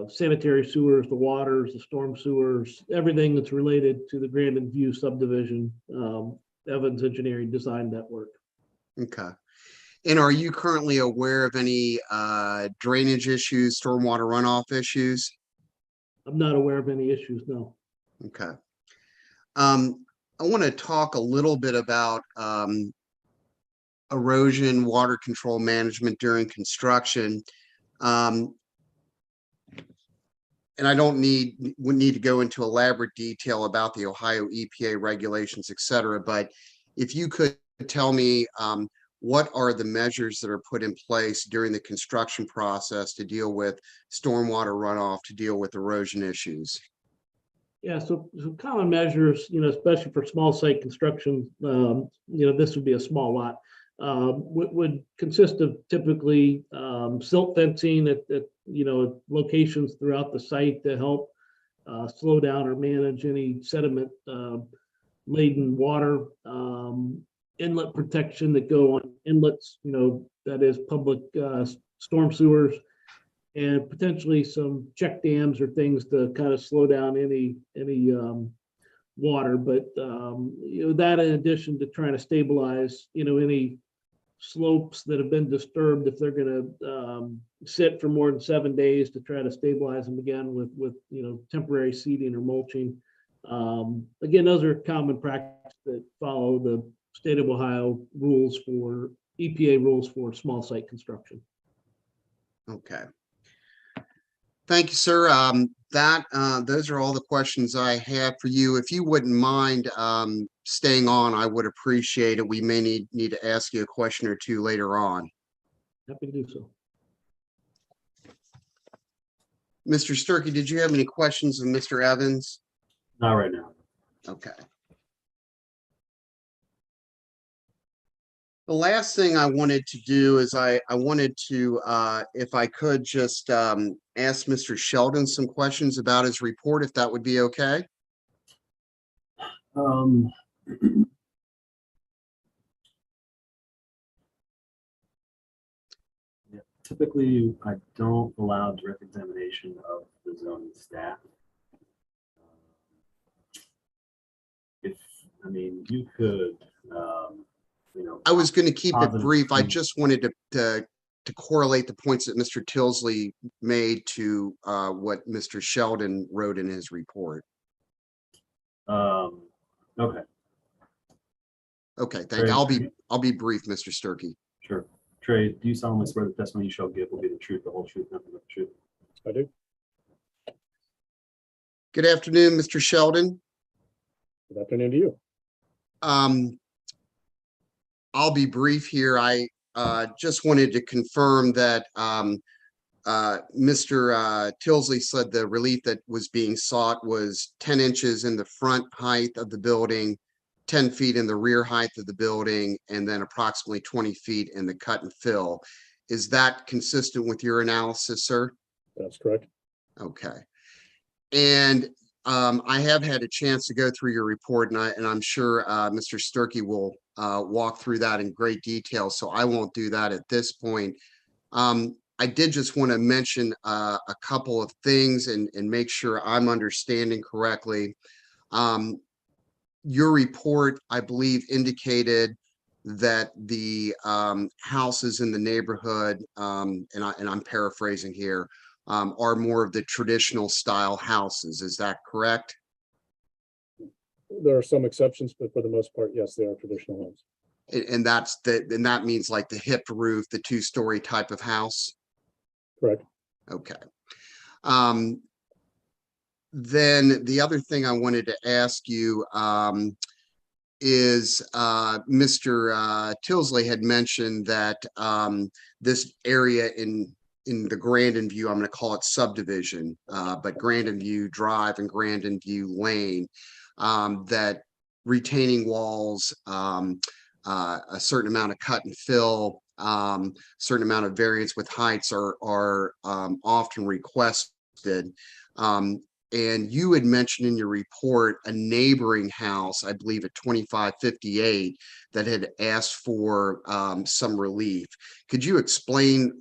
sanitary sewers, the waters, the storm sewers, everything that's related to the Grandin View subdivision. Evans Engineering designed that work. Okay. And are you currently aware of any drainage issues, stormwater runoff issues? I'm not aware of any issues, no. Okay. I want to talk a little bit about erosion, water control management during construction. And I don't would need to go into elaborate detail about the Ohio EPA regulations, et cetera, but if you could tell me what are the measures that are put in place during the construction process to deal with stormwater runoff, to deal with erosion issues? Yeah, so some common measures, you know, especially for small site construction, you know, this would be a small lot, would consist of typically silt fencing at you know, locations throughout the site to help slow down or manage any sediment laden water, inlet protection that go on inlets, you know, that is public storm sewers, and potentially some check dams or things to kind of slow down any water. But you know, that in addition to trying to stabilize, you know, any slopes that have been disturbed, if they're going to sit for more than 7 days, to try to stabilize them again with you know, temporary seeding or mulching. Again, those are common practices that follow the state of Ohio rules for EPA rules for small site construction. Okay. Thank you, sir. Those are all the questions I have for you. If you wouldn't mind staying on, I would appreciate it. We may need to ask you a question or two later on. Happy to do so. Mr. Sturkey, did you have any questions of Mr. Evans? Not right now. Okay. The last thing I wanted to do is I wanted to, if I could, just ask Mr. Sheldon some questions about his report, if that would be okay. Yeah, typically, I don't allow direct examination of the zoning staff. I mean, you could, you know. I was going to keep it positive brief. I feedback. just wanted to correlate the points that Mr. Tilsley made to what Mr. Sheldon wrote in his report. Okay. Okay, thank you. Very I'll be brief, Mr. Sturkey. Sure. Trey, do you solemnly swear the testimony you shall give will be the truth, the whole truth, nothing but the truth? I do. Good afternoon, Mr. Sheldon. Good afternoon to you. I'll be brief here. I just wanted to confirm that Mr. Tilsley said the relief that was being sought was 10 inches in the front height of the building, 10 feet in the rear height of the building, and then approximately 20 feet in the cut and fill. Is that consistent with your analysis, sir? That's correct. Okay. And I have had a chance to go through your report, and I'm sure Mr. Sturkey will walk through that in great detail, so I won't do that at this point. I did just want to mention a couple of things and make sure I'm understanding correctly. Your report, I believe, indicated that the houses in the neighborhood, and I'm paraphrasing here, are more of the traditional style houses. Is that correct? There are some exceptions, but for the most part, yes, they are traditional homes. And that means like the hipped roof, the 2-story type of house? Correct. Okay. Then the other thing I wanted to ask you is Mr. Tilsley had mentioned that this area in the Grandin View, I'm going to call it subdivision, but Grandin View Drive and Grandin View Lane, that retaining walls, a certain amount of cut and fill, certain amount of variance with heights are often requested. And you had mentioned in your report a neighboring house, I believe at 2558, that had asked for some relief. Could you explain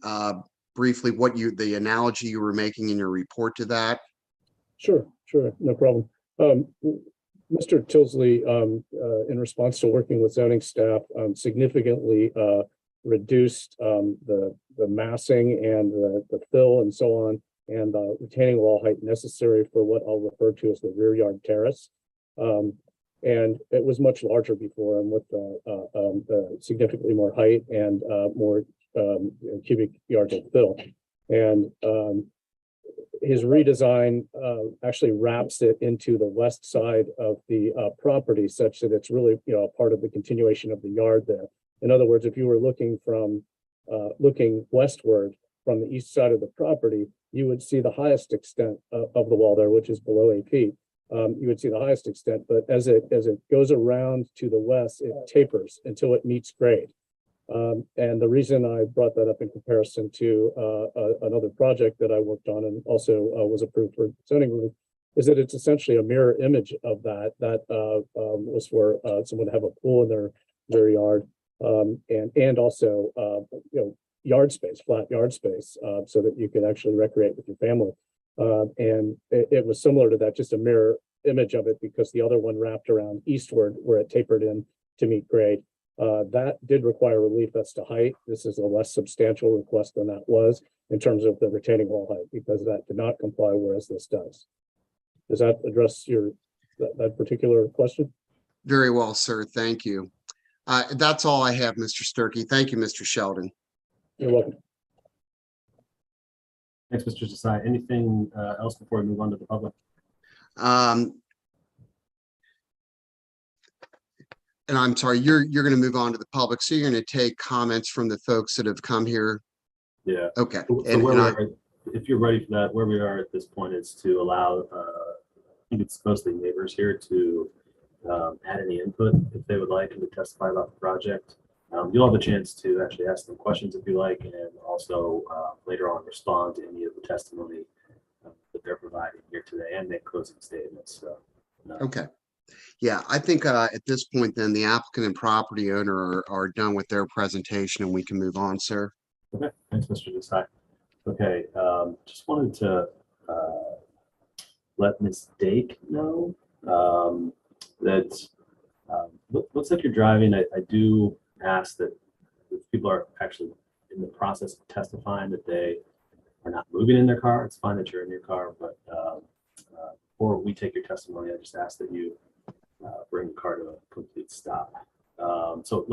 briefly what the analogy you were making in your report to that? Sure, no problem. Mr. Tilsley, in response to working with zoning staff, significantly reduced the massing and the fill and so on, and retaining wall height necessary for what I'll refer to as the rear yard terrace. And it was much larger before, and with significantly more height and more cubic yards of fill. And his redesign actually wraps it into the west side of the property, such that it's really, a part of the continuation of the yard there. In other words, if you were looking westward from the east side of the property, you would see the highest extent of the wall there, which is below 8 feet. You would see the highest extent, but as it goes around to the west, it tapers until it meets grade. And the reason I brought that up in comparison to another project that I worked on and also was approved for zoning relief is that it's essentially a mirror image of that was for someone to have a pool in their yard, and also yard space, flat yard space, so that you could actually recreate with your family. And it was similar to that, just a mirror image of it, because the other one wrapped around eastward where it tapered in to meet grade. That did require relief as to height. This is a less substantial request than that was in terms of the retaining wall height, because that did not comply, whereas this does. Does that address that particular question? Very well, sir. Thank you. That's all I have, Mr. Sturkey. Thank you, Mr. Sheldon. You're welcome. Thanks, Mr. Desai. Anything else before we move on to the public? And I'm sorry, you're going to move on to the public, so you're going to take comments from the folks that have come here. Yeah. Okay. So if you're ready for that, where we are at this point is to allow, I think it's mostly neighbors here, to add any input if they would like and to testify about the project. You'll have a chance to actually ask them questions if you like, and also later on respond to any of the testimony that they're providing here today and make closing statements. So, okay. Yeah, I think at this point, then the applicant and property owner are done with their presentation and we can move on, sir. Okay, thanks, Mr. Desai. Okay, just wanted to let Ms. Dake know that looks like you're driving. I do ask that if people are actually in the process of testifying that they are not moving in their car. It's fine that you're in your car, but before we take your testimony, I just ask that you bring the car to a complete stop. So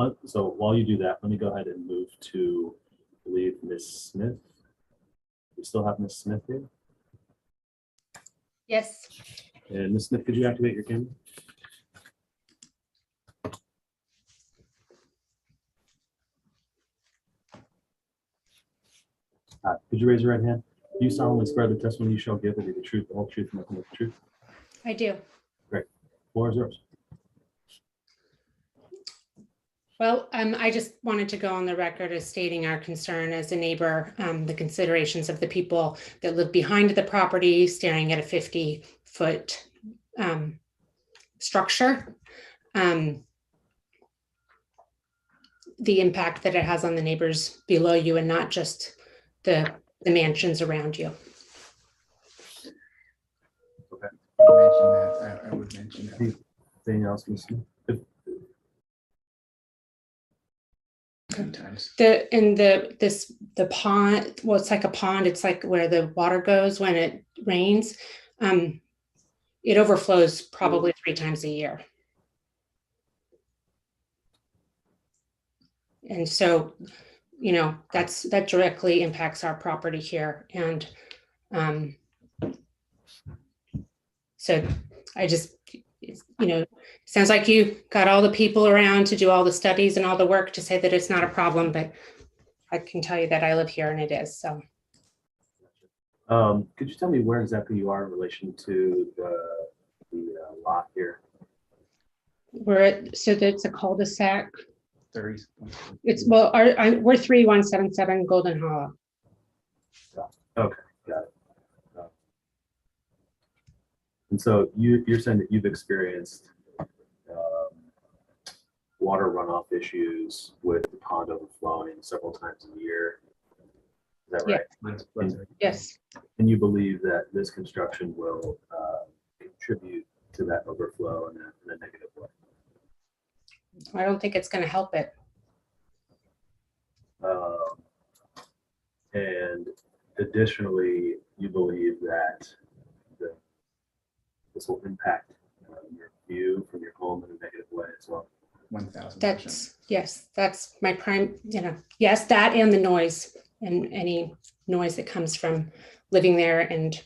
while you do that, let me go ahead and move to, I believe, Ms. Smith. We still have Ms. Smith here. Yes. And Ms. Smith, could you activate your camera? Could you raise your right hand? Do you solemnly swear the testimony you shall give will be the truth, the whole truth, and nothing but the truth? I do. Great. Floor is yours. Well, I just wanted to go on the record as stating our concern as a neighbor, the considerations of the people that live behind the property, staring at a 50-foot structure. The impact that it has on the neighbors below you and not just the mansions around you. Okay. I would mention that. Anything else, Ms. Smith? Sometimes. The pond, well, it's like a pond. It's like where the water goes when it rains. It overflows probably 3 times a year. And so, that directly impacts our property here. And so I just, sounds like you got all the people around to do all the studies and all the work to say that it's not a problem, but I can tell you that I live here and it is. So. Could you tell me where exactly you are in relation to the lot here? so that's a cul-de-sac. 30. It's, well, we're 3177 Golden Hollow. Okay, got it. And so you're saying that you've experienced water runoff issues with the pond overflowing several times a year. Is that right? Yes. And you believe that this construction will contribute to that overflow in a negative way? I don't think it's going to help it. And additionally, you believe that this will impact your view from your home in a negative way as well? 1,000%. That's my prime, yes, that and the noise and any noise that comes from living there and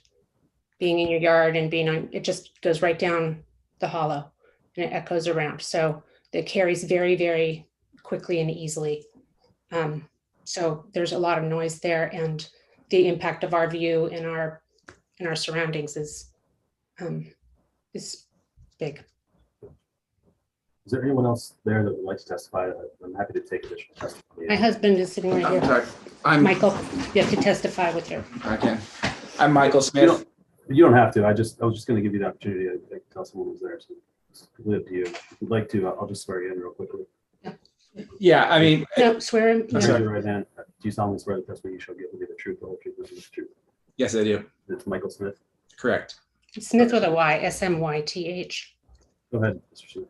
being in your yard and being on, it just goes right down the hollow and it echoes around. So it carries very, very quickly and easily. So there's a lot of noise there, and the impact of our view in our surroundings is big. Is there anyone else there that would like to testify? I'm happy to take additional testimony. My husband is sitting right I'm here. sorry. I'm Michael, you have to testify with her. okay. I'm Michael Smith. You don't have to. I was just going to give you the opportunity to tell someone who's there. So it's completely up to you. If you'd like to, I'll just swear you in real quickly. Yeah, I mean, No, swear him. Raise No. your right hand. Do you solemnly swear that that's what you shall give will be the truth, the whole truth, and the truth? yes, I do. It's Michael Smith. Correct. Smith with a Y, S-M-Y-T-H. Go ahead, Mr. Smith.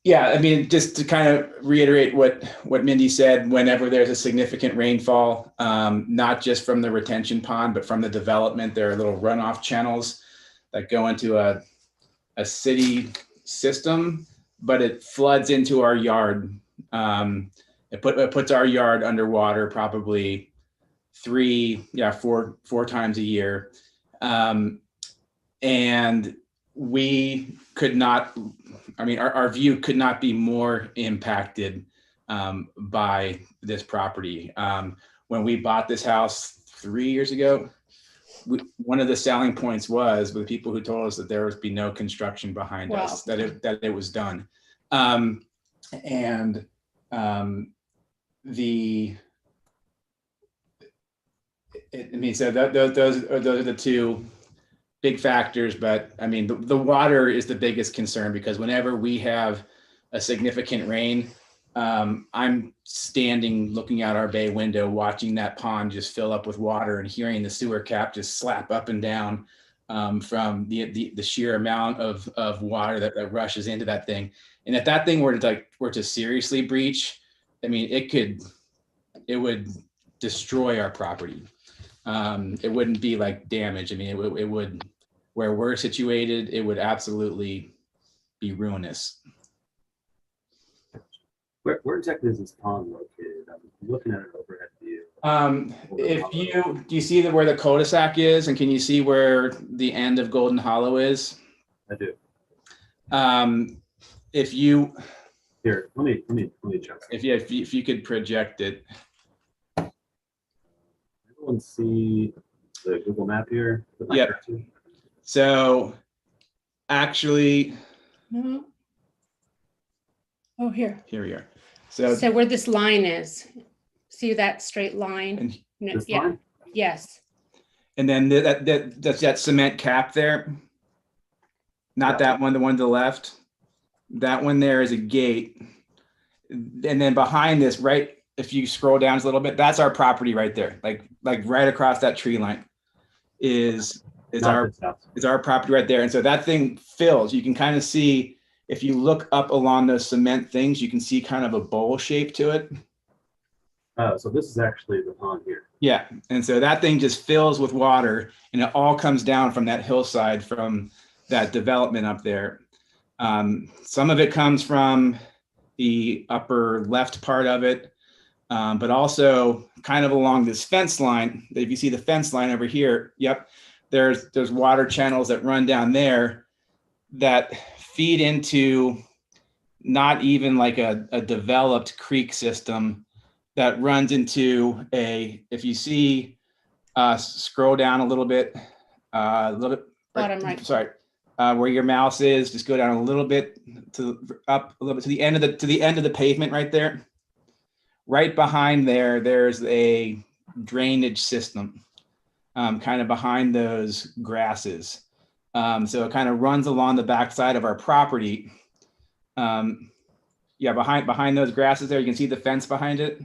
Yeah, I mean, just to kind of reiterate what Mindy said, whenever there's a significant rainfall, not just from the retention pond, but from the development, there are little runoff channels that go into a city system, but it floods into our yard. It puts our yard underwater probably four times a year. And we could not, I mean, our view could not be more impacted by this property. When we bought this house 3 years ago, one of the selling points was with people who told us that there would be no construction behind us, that it was done. I mean, so those are the two big factors, but I mean, the water is the biggest concern, because whenever we have a significant rain, I'm standing looking out our bay window, watching that pond just fill up with water and hearing the sewer cap just slap up and down from the sheer amount of water that rushes into that thing. And if that thing were to seriously breach, I mean, it would destroy our property. It wouldn't be like damage. I mean, it would, where we're situated, it would absolutely be ruinous. Where exactly is this pond located? I'm looking at an overhead view. Do you see where the cul-de-sac is, and can you see where the end of Golden Hollow is? I do. If you Here, let me check. if you could project it. Everyone see the Google map here? Yep. So actually, No. Oh, here. here we are. So where this line is, see that straight line? and, No, This yeah. line? Yes. and then that cement cap there. Not that one, the one to the left. That one there is a gate. And then behind this, right, if you scroll down a little bit, that's our property right there. Like right across that tree line is our property right there. And so that thing fills. You can kind of see, if you look up along those cement things, you can see kind of a bowl shape to it. Oh, so this is actually the pond here. Yeah. And so that thing just fills with water, and it all comes down from that hillside, from that development up there. Some of it comes from the upper left part of it, but also kind of along this fence line. If you see the fence line over here, yep, there's water channels that run down there that feed into not even like a developed creek system that runs into if you see, scroll down a little bit, Bottom right. Sorry. where your mouse is, just go down a little bit up a little bit to the end of the pavement right there. Right behind there's a drainage system, kind of behind those grasses. So it kind of runs along the backside of our property. Yeah, behind those grasses there, you can see the fence behind it.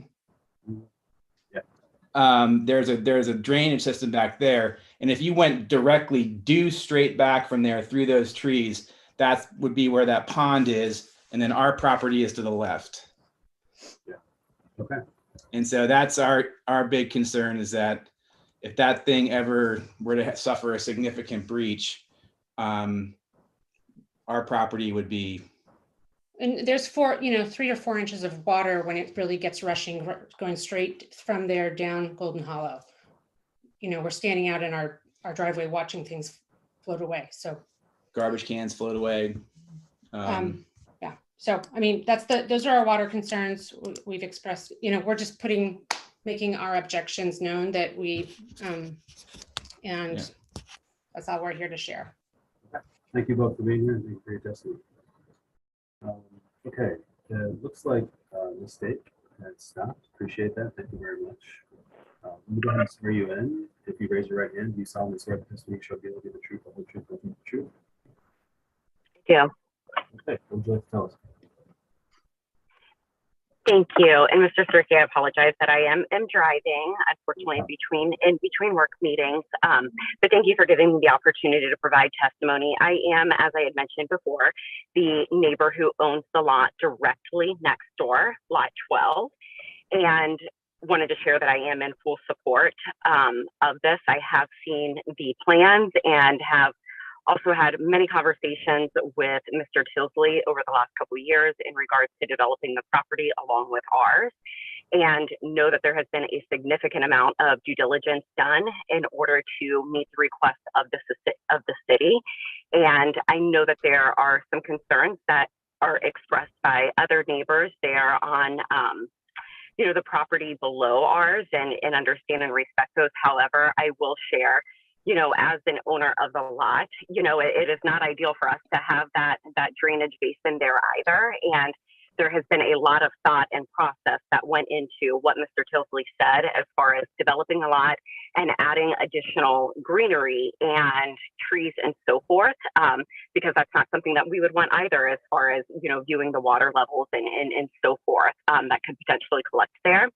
There's a drainage system back there, and if you went directly due straight back from there through those trees, that would be where that pond is, and then our property is to the left. Yeah. Okay. And so that's our big concern, is that if that thing ever were to suffer a significant breach, our property would be. And there's 3 or 4 inches of water when it really gets rushing, going straight from there down Golden Hollow. We're standing out in our driveway watching things float away. So Garbage cans float away. yeah. So, I mean, those are our water concerns we've expressed. We're just making our objections known that and that's all we're here to share. Thank you both for being here and thank you for your testimony. Okay, looks like mistake had stopped. Appreciate that. Thank you very much. Let me go ahead and swear you in. If you raise your right hand, do you solemnly swear that this testimony shall be able to give the truth, the whole truth, nothing but the truth? Yeah. Okay, what would you like to tell us? Thank you. And Mr. Sirki, I apologize that I am driving, unfortunately, in between work meetings. But thank you for giving me the opportunity to provide testimony. I am, as I had mentioned before, the neighbor who owns the lot directly next door, lot 12, and wanted to share that I am in full support of this. I have seen the plans and have also had many conversations with Mr. Tilsley over the last couple of years in regards to developing the property along with ours, and know that there has been a significant amount of due diligence done in order to meet the requests of the city. And I know that there are some concerns that are expressed by other neighbors there on the property below ours, and understand and respect those. However, I will share, as an owner of the lot, it is not ideal for us to have that drainage basin there either. And there has been a lot of thought and process that went into what Mr. Tilsley said as far as developing a lot and adding additional greenery and trees and so forth, because that's not something that we would want either, as far as, viewing the water levels and so forth that could potentially collect there.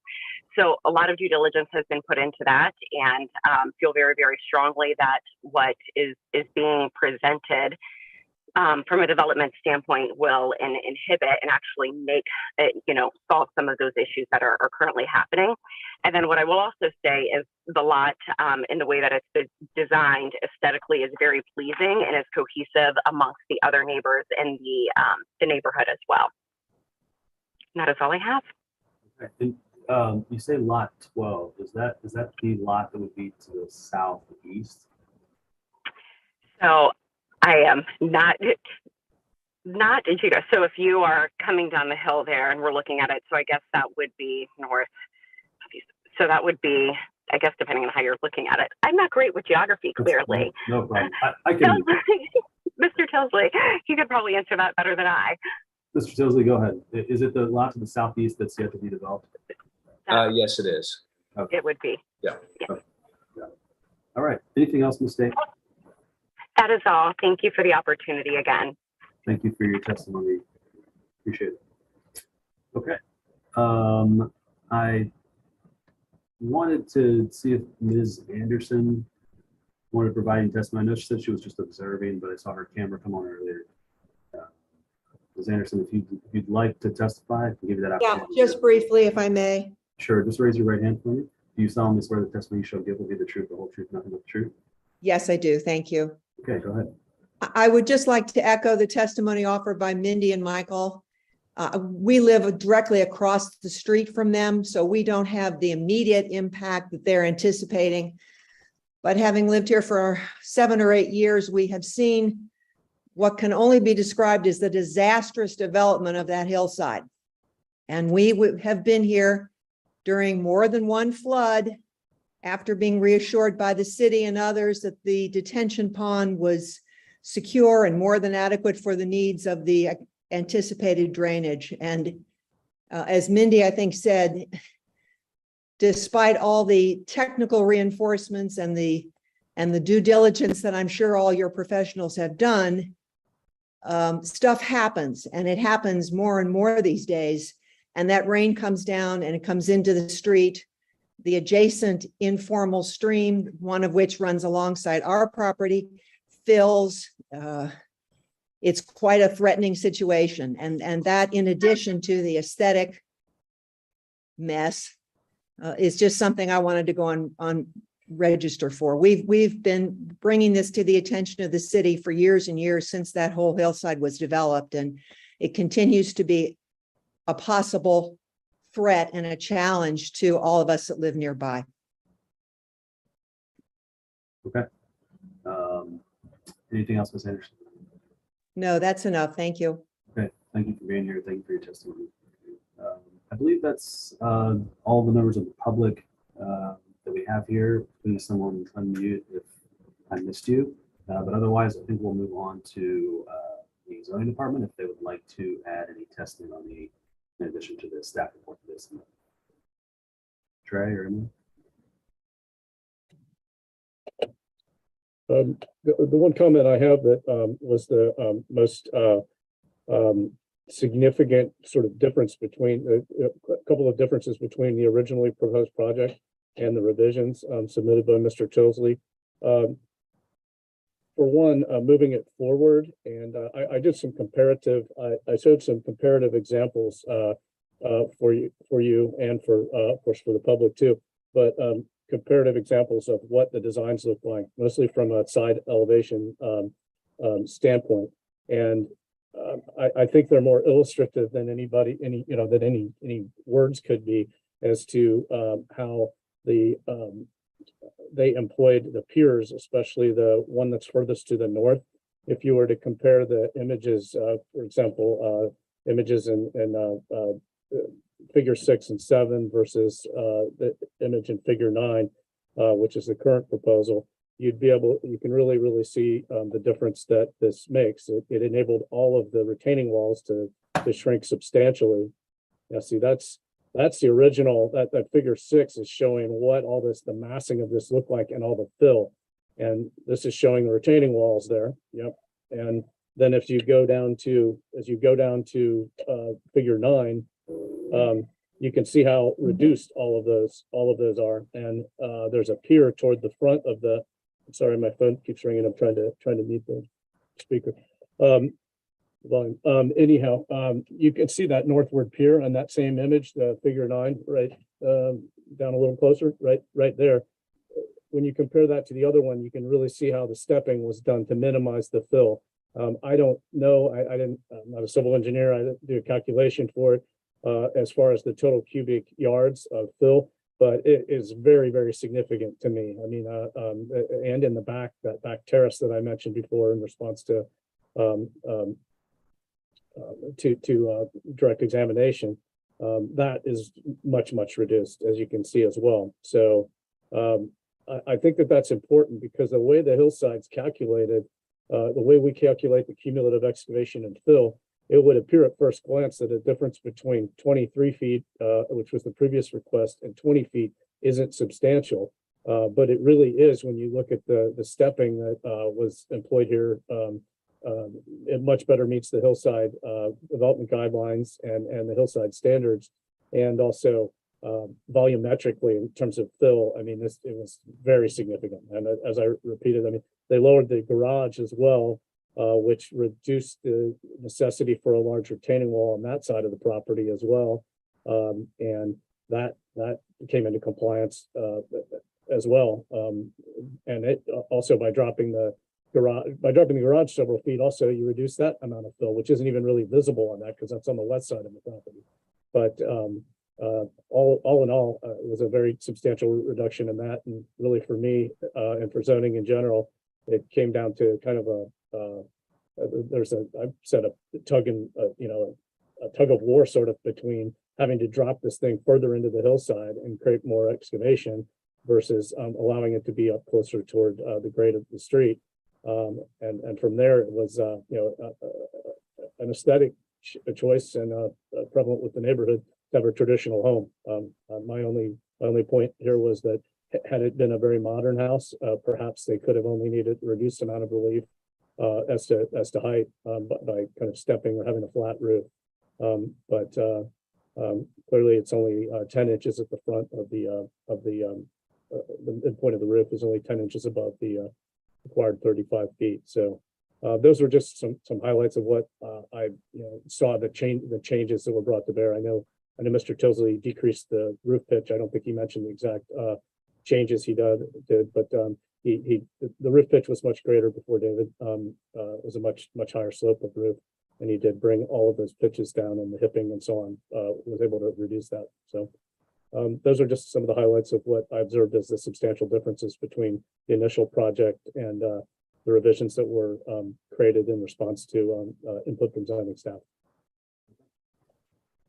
So a lot of due diligence has been put into that, and feel very, very strongly that what is being presented from a development standpoint will inhibit and actually make it, solve some of those issues that are currently happening. And then what I will also say is the lot, in the way that it's designed aesthetically, is very pleasing and is cohesive amongst the other neighbors in the neighborhood as well. And that is all I have. Okay. And you say lot 12. Is that the lot that would be to the southeast? So I am not, so if you are coming down the hill there and we're looking at it, so I guess that would be north. So that would be, I guess, depending on how you're looking at it. I'm not great with geography, clearly. No problem. I can. Mr. Tilsley, he could probably answer that better than I. Mr. Tilsley, go ahead. Is it the lot to the southeast that's yet to be developed? Yes, it is. Okay. It would be. Yeah. Okay. Got it. All right. Anything else, Ms. State? That is all. Thank you for the opportunity again. Thank you for your testimony. Appreciate it. Okay. I wanted to see if Ms. Anderson wanted to provide any testimony. I know she said she was just observing, but I saw her camera come on earlier. Ms. Anderson, if you'd like to testify, I can give you that opportunity. Yeah, just briefly, if I may. Sure. Just raise your right hand for me. Do you solemnly swear the testimony you shall give will be the truth, the whole truth, nothing but the truth? Yes, I do. Thank you. Okay, go ahead. I would just like to echo the testimony offered by Mindy and Michael. We live directly across the street from them, so we don't have the immediate impact that they're anticipating. But having lived here for 7 or 8 years, we have seen what can only be described as the disastrous development of that hillside. And we have been here during more than one flood, after being reassured by the city and others that the detention pond was secure and more than adequate for the needs of the anticipated drainage. And as Mindy, I think, said, despite all the technical reinforcements and the due diligence that I'm sure all your professionals have done, stuff happens, and it happens more and more these days. And that rain comes down and it comes into the street. The adjacent informal stream, one of which runs alongside our property, fills. It's quite a threatening situation. And that, in addition to the aesthetic mess, is just something I wanted to go on register for. We've been bringing this to the attention of the city for years and years since that whole hillside was developed, and it continues to be a possible threat and a challenge to all of us that live nearby. Okay. Anything else, Ms. Anderson? No, that's enough. Thank you. Okay, thank you for being here. Thank you for your testimony. I believe that's all the members of the public that we have here. Please someone unmute if I missed you. But otherwise, I think we'll move on to the zoning department if they would like to add any testimony in addition to the staff report for this. Trey or Emily? The one comment I have that was the most significant sort of difference between a couple of differences between the originally proposed project and the revisions submitted by Mr. Tilsley. For one, moving it forward, and I did some comparative. I showed some comparative examples for you and for of course for the public too. But comparative examples of what the designs look like, mostly from a side elevation standpoint, and I think they're more illustrative than any words could be as to how they employed the piers, especially the one that's furthest to the north. If you were to compare the images, for example, images in figure 6 and 7 versus the image in figure 9, which is the current proposal, you can really see the difference that this makes. It enabled all of the retaining walls to shrink substantially. Now, see, that's the original. That figure 6 is showing what all this, the massing of this looked like and all the fill. And this is showing the retaining walls there. Yep. And then if you go down to, figure 9, you can see how reduced all of those are. And there's a pier toward the front of the, sorry, my phone keeps ringing. I'm trying to mute the speaker. Anyhow, you can see that northward pier on that same image, the figure 9, right down a little closer, right there. When you compare that to the other one, you can really see how the stepping was done to minimize the fill. I don't know, I'm not a civil engineer. I didn't do a calculation for it as far as the total cubic yards of fill, but it is very significant to me. I mean, and in the back, that back terrace that I mentioned before in response to direct examination, that is much reduced, as you can see as well. So I think that's important because the way the hillside's calculated, the way we calculate the cumulative excavation and fill, it would appear at first glance that a difference between 23 feet, which was the previous request, and 20 feet isn't substantial. But it really is when you look at the stepping that was employed here. It much better meets the hillside development guidelines and the hillside standards, and also volumetrically in terms of fill. I mean, it was very significant. And as I repeated, I mean, they lowered the garage as well, which reduced the necessity for a large retaining wall on that side of the property as well. And that came into compliance as well. And it also by dropping the garage several feet, also you reduce that amount of fill, which isn't even really visible on that because that's on the west side of the property. But all in all, it was a very substantial reduction in that. And really for me and for zoning in general, it came down to kind of I've said a tug of war sort of between having to drop this thing further into the hillside and create more excavation versus allowing it to be up closer toward the grade of the street. And from there, it was, an aesthetic choice and prevalent with the neighborhood to have a traditional home. My only point here was that had it been a very modern house, perhaps they could have only needed a reduced amount of relief as to height by kind of stepping or having a flat roof. But clearly, it's only 10 inches at the front of the midpoint of the roof is only 10 inches above the required 35 feet. So those were just some highlights of what I saw the changes that were brought to bear. I know Mr. Tilsley decreased the roof pitch. I don't think he mentioned the exact changes he did, but the roof pitch was much greater before David. It was a much higher slope of roof, and he did bring all of those pitches down and the hipping and so on. Was able to reduce that. So those are just some of the highlights of what I observed as the substantial differences between the initial project and the revisions that were created in response to input from zoning staff.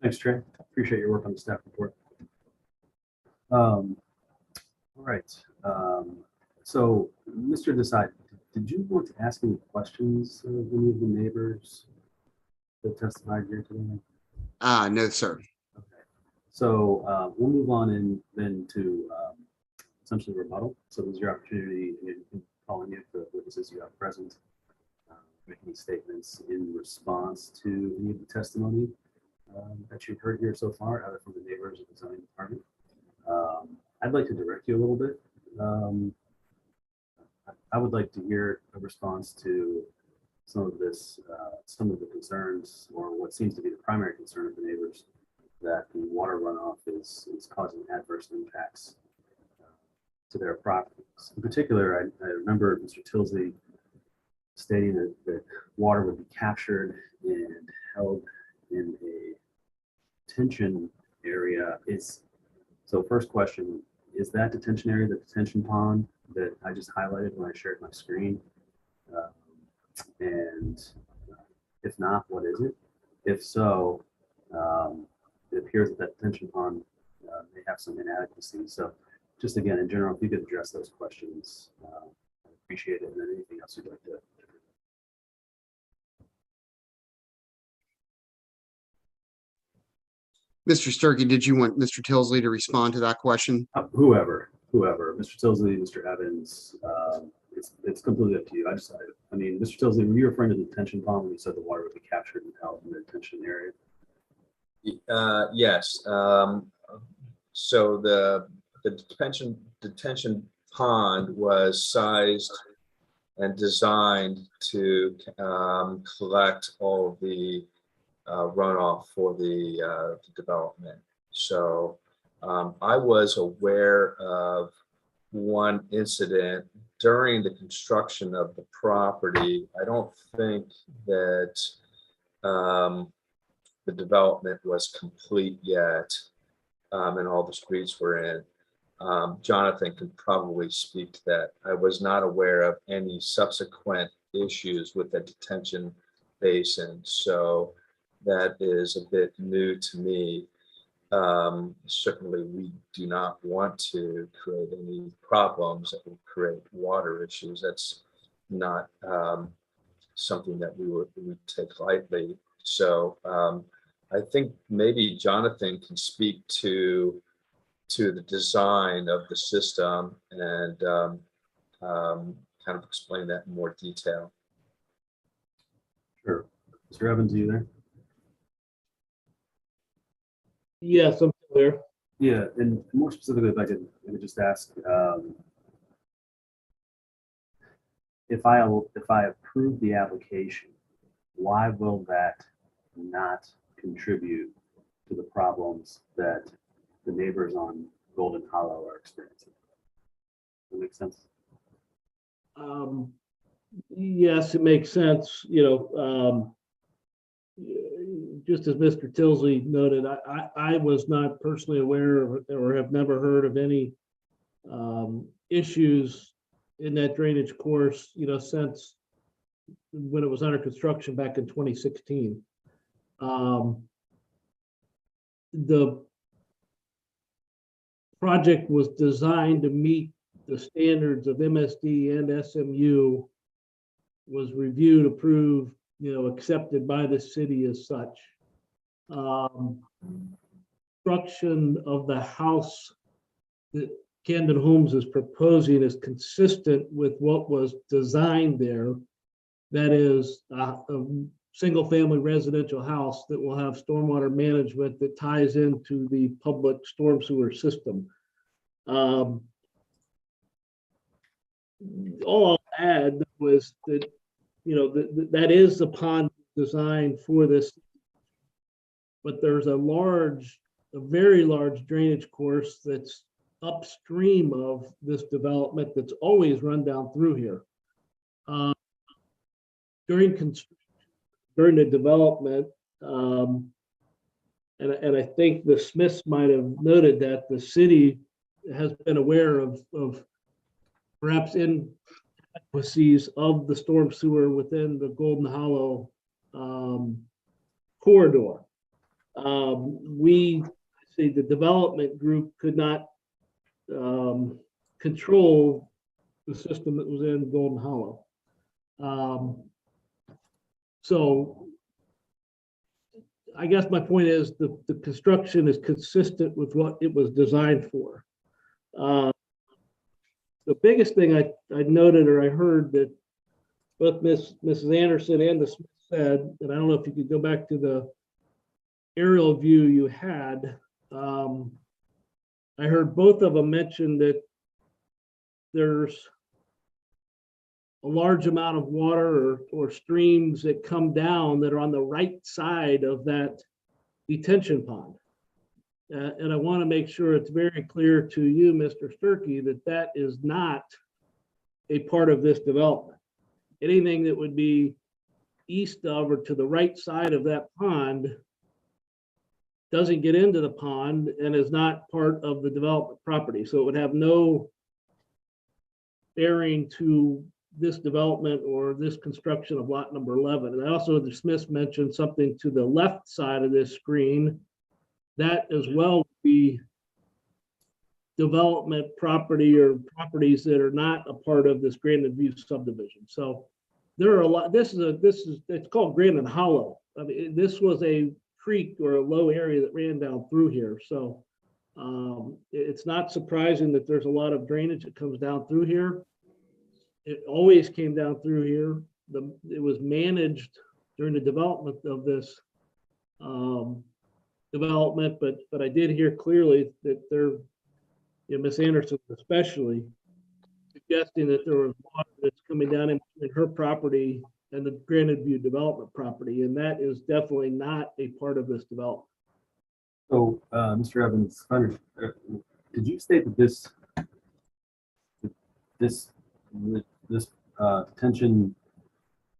Thanks, Trey. Appreciate your work on the staff report. All right. So, Mr. Desai, did you want to ask any questions of any of the neighbors that testified here today? No, sir. Okay. So we'll move on and then to essentially rebuttal. So this is your opportunity in calling if the witnesses you have present make any statements in response to any of the testimony that you've heard here so far, either from the neighbors or the zoning department. I'd like to direct you a little bit. I would like to hear a response to some of this, some of the concerns, or what seems to be the primary concern of the neighbors, that the water runoff is causing adverse impacts to their properties. In particular, I remember Mr. Tilsley stating that water would be captured and held in a detention area. So first question, is that detention area the detention pond that I just highlighted when I shared my screen? And if not, what is it? If so, it appears that that detention pond may have some inadequacies. So just again, in general, if you could address those questions, I'd appreciate it. And then anything else you'd like to. Mr. Sturkey, did you want Mr. Tilsley to respond to that question? Whoever, Mr. Tilsley, Mr. Evans, it's completely up to you. I mean, Mr. Tilsley, were you referring to the detention pond when you said the water would be captured and held in the detention area? Yes. So the detention pond was sized and designed to collect all the runoff for the development. So I was aware of one incident during the construction of the property. I don't think that the development was complete yet, and all the streets were in. Jonathan can probably speak to that. I was not aware of any subsequent issues with the detention basin, so that is a bit new to me. Certainly, we do not want to create any problems that will create water issues. That's not something that we would take lightly. So I think maybe Jonathan can speak to the design of the system and kind of explain that in more detail. Sure. Mr. Evans, are you there? Yes, I'm there. Yeah, and more specifically, if I could just ask, if I approve the application, why will that not contribute to the problems that the neighbors on Golden Hollow are experiencing? Does that make sense? Yes, it makes sense. Just as Mr. Tilsley noted, I was not personally aware of or have never heard of any issues in that drainage course, since when it was under construction back in 2016. The project was designed to meet the standards of MSD and SMU was reviewed, approved, accepted by the city as such. Construction of the house that Camden Homes is proposing is consistent with what was designed there. That is a single-family residential house that will have stormwater management that ties into the public storm sewer system. All I'll add was that, that is the pond designed for this, but there's a very large drainage course that's upstream of this development that's always run down through here. During the development, and I think the Smiths might have noted that the city has been aware of perhaps inadequacies of the storm sewer within the Golden Hollow corridor. The development group could not control the system that was in Golden Hollow. So I guess my point is the construction is consistent with what it was designed for. The biggest thing I noted or I heard that both Mrs. Anderson and the Smith said, and I don't know if you could go back to the aerial view you had, I heard both of them mention that there's a large amount of water or streams that come down that are on the right side of that detention pond. And I want to make sure it's very clear to you, Mr. Sturkey, that that is not a part of this development. Anything that would be east of or to the right side of that pond doesn't get into the pond and is not part of the development property. So it would have no bearing to this development or this construction of lot number 11. And also the Smiths mentioned something to the left side of this screen that as well would be development property or properties that are not a part of this Grandin View subdivision. So there are a lot, it's called Grandin Hollow. I mean, this was a creek or a low area that ran down through here. So it's not surprising that there's a lot of drainage that comes down through here. It always came down through here. It was managed during the development of this development, but I did hear clearly that Ms. Anderson especially, suggesting that there was water that's coming down in her property and the Grandin View development property, and that is definitely not a part of this development. So, Mr. Evans, did you state that this detention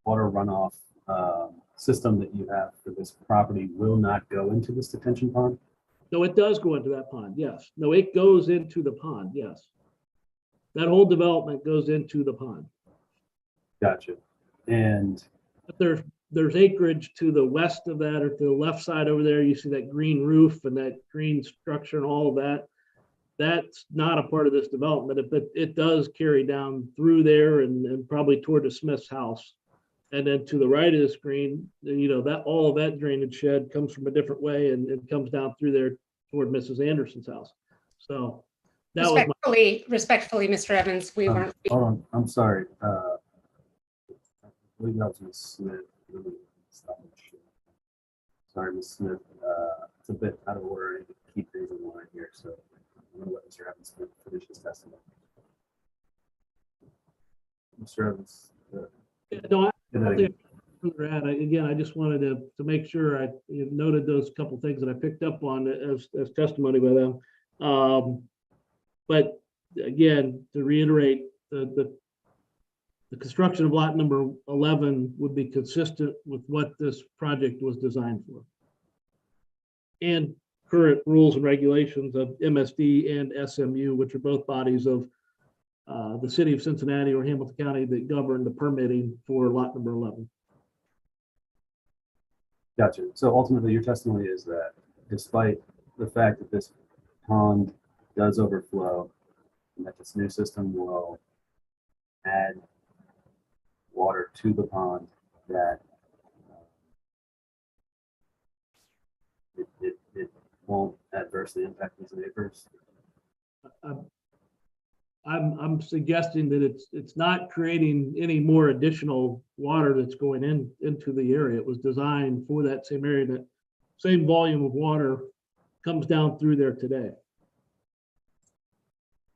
water runoff system that you have for this property will not go into this detention pond? No, it does go into that pond, yes. No, it goes into the pond, yes. That whole development goes into the pond. Gotcha. And but there's acreage to the west of that or to the left side over there. You see that green roof and that green structure and all of that. That's not a part of this development, but it does carry down through there and probably toward the Smith's house. And then to the right of the screen, that all of that drainage shed comes from a different way and it comes down through there toward Mrs. Anderson's house. So that respectfully, Mr. Evans, we weren't. Hold on, I'm sorry. I believe that was Ms. Smith. Sorry, Ms. Smith. It's a bit out of order. I need to keep things in line here. So I'm going to let Mr. Evans finish his testimony. Mr. Evans. Again, I just wanted to make sure I noted those couple things that I picked up on as testimony by them. But again, to reiterate, the construction of lot number 11 would be consistent with what this project was designed for. And current rules and regulations of MSD and SMU, which are both bodies of the city of Cincinnati or Hamilton County that govern the permitting for lot number 11. Gotcha. So ultimately your testimony is that despite the fact that this pond does overflow and that this new system will add water to the pond that it won't adversely impact these neighbors? I'm suggesting that it's not creating any more additional water that's going into the area. It was designed for that same area. That same volume of water comes down through there today.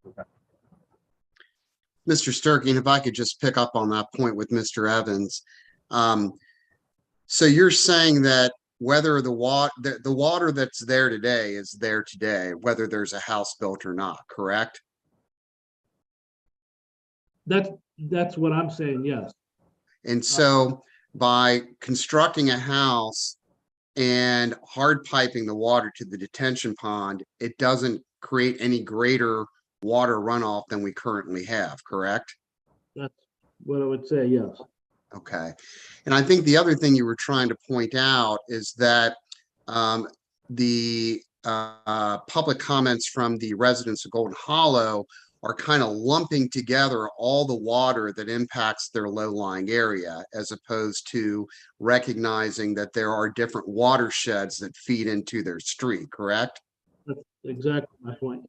Okay. Mr. Sturkey, if I could just pick up on that point with Mr. Evans. So you're saying that whether the water that's there today is there today, whether there's a house built or not, correct? That's what I'm saying, yes. And so by constructing a house and hard piping the water to the detention pond, it doesn't create any greater water runoff than we currently have, correct? That's what I would say, yes. Okay. And I think the other thing you were trying to point out is that the public comments from the residents of Golden Hollow are kind of lumping together all the water that impacts their low-lying area, as opposed to recognizing that there are different watersheds that feed into their street, correct? That's exactly my point.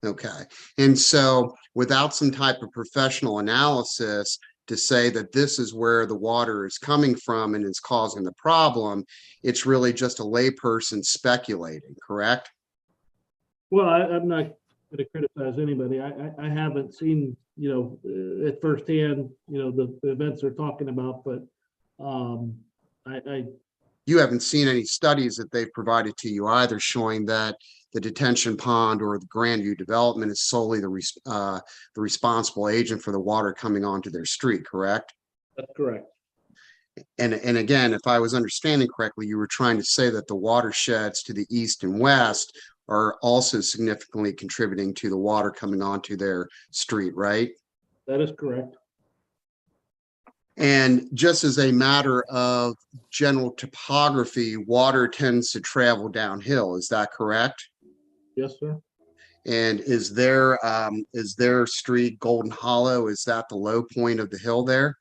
Okay. And so without some type of professional analysis to say that this is where the water is coming from and it's causing the problem, it's really just a layperson speculating, correct? Well, I'm not going to criticize anybody. I haven't seen, at firsthand, the events they're talking about, but you haven't seen any studies that they've provided to you either showing that the detention pond or the Grandview development is solely the responsible agent for the water coming onto their street, correct? That's correct. And again, if I was understanding correctly, you were trying to say that the watersheds to the east and west are also significantly contributing to the water coming onto their street, right? That is correct. And just as a matter of general topography, water tends to travel downhill. Is that correct? Yes, sir. And is their street Golden Hollow? Is that the low point of the hill there?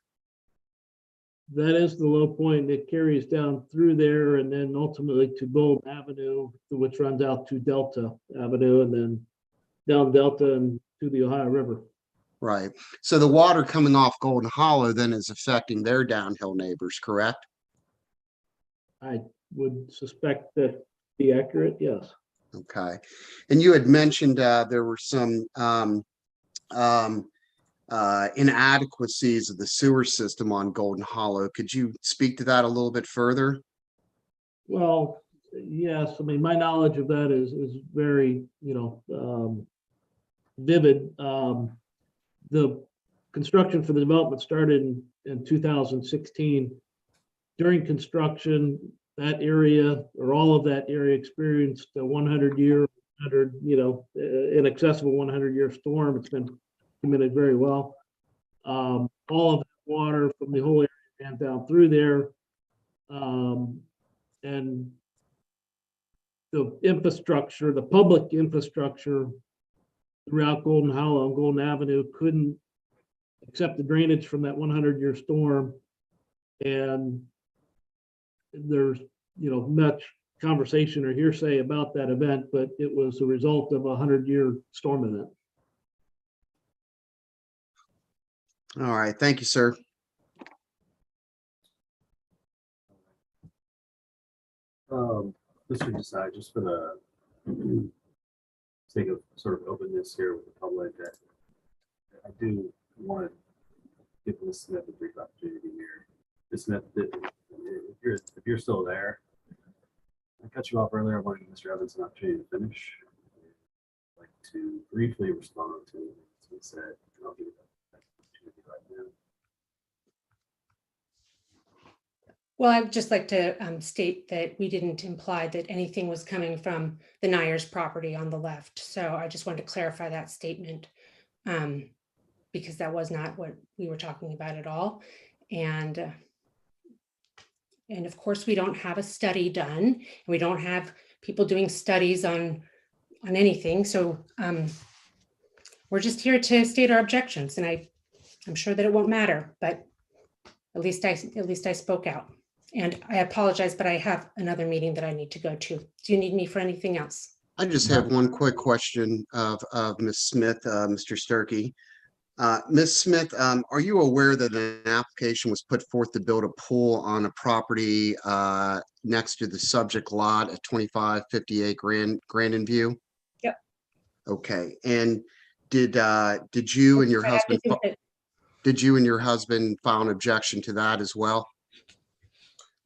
That is the low point. It carries down through there and then ultimately to Gold Avenue, which runs out to Delta Avenue and then down Delta and to the Ohio River. Right. So the water coming off Golden Hollow then is affecting their downhill neighbors, correct? I would suspect that be accurate, yes. Okay. And you had mentioned there were some inadequacies of the sewer system on Golden Hollow. Could you speak to that a little bit further? Well, yes. I mean, my knowledge of that is very, vivid. The construction for the development started in 2016. During construction, that area or all of that area experienced a 100-year, in excess of a 100-year storm. It's been documented very well. All of the water from the whole area ran down through there. And the infrastructure, the public infrastructure throughout Golden Hollow and Golden Avenue couldn't accept the drainage from that 100-year storm. And there's, much conversation or hearsay about that event, but it was a result of a 100-year storm event. All right. Thank you, sir. Mr. Desai, just for the sake of sort of openness here with the public, I do want to give Ms. Smith a brief opportunity here. Ms. Smith, if you're still there, I cut you off earlier. I wanted to give Mr. Evans an opportunity to finish. I'd like to briefly respond to what he said, and I'll give you that opportunity right now. Well, I'd just like to state that we didn't imply that anything was coming from the Nyers property on the left. So I just wanted to clarify that statement because that was not what we were talking about at all. And of course, we don't have a study done. And we don't have people doing studies on anything. So we're just here to state our objections. And I'm sure that it won't matter, but At least I spoke out. And I apologize, but I have another meeting that I need to go to. Do you need me for anything else? I just have one quick question of Ms. Smith, Mr. Sturkey. Ms. Smith, are you aware that an application was put forth to build a pool on a property next to the subject lot at 2558 Grandin View? Yep. Okay, and did you and your husband file an objection to that as well?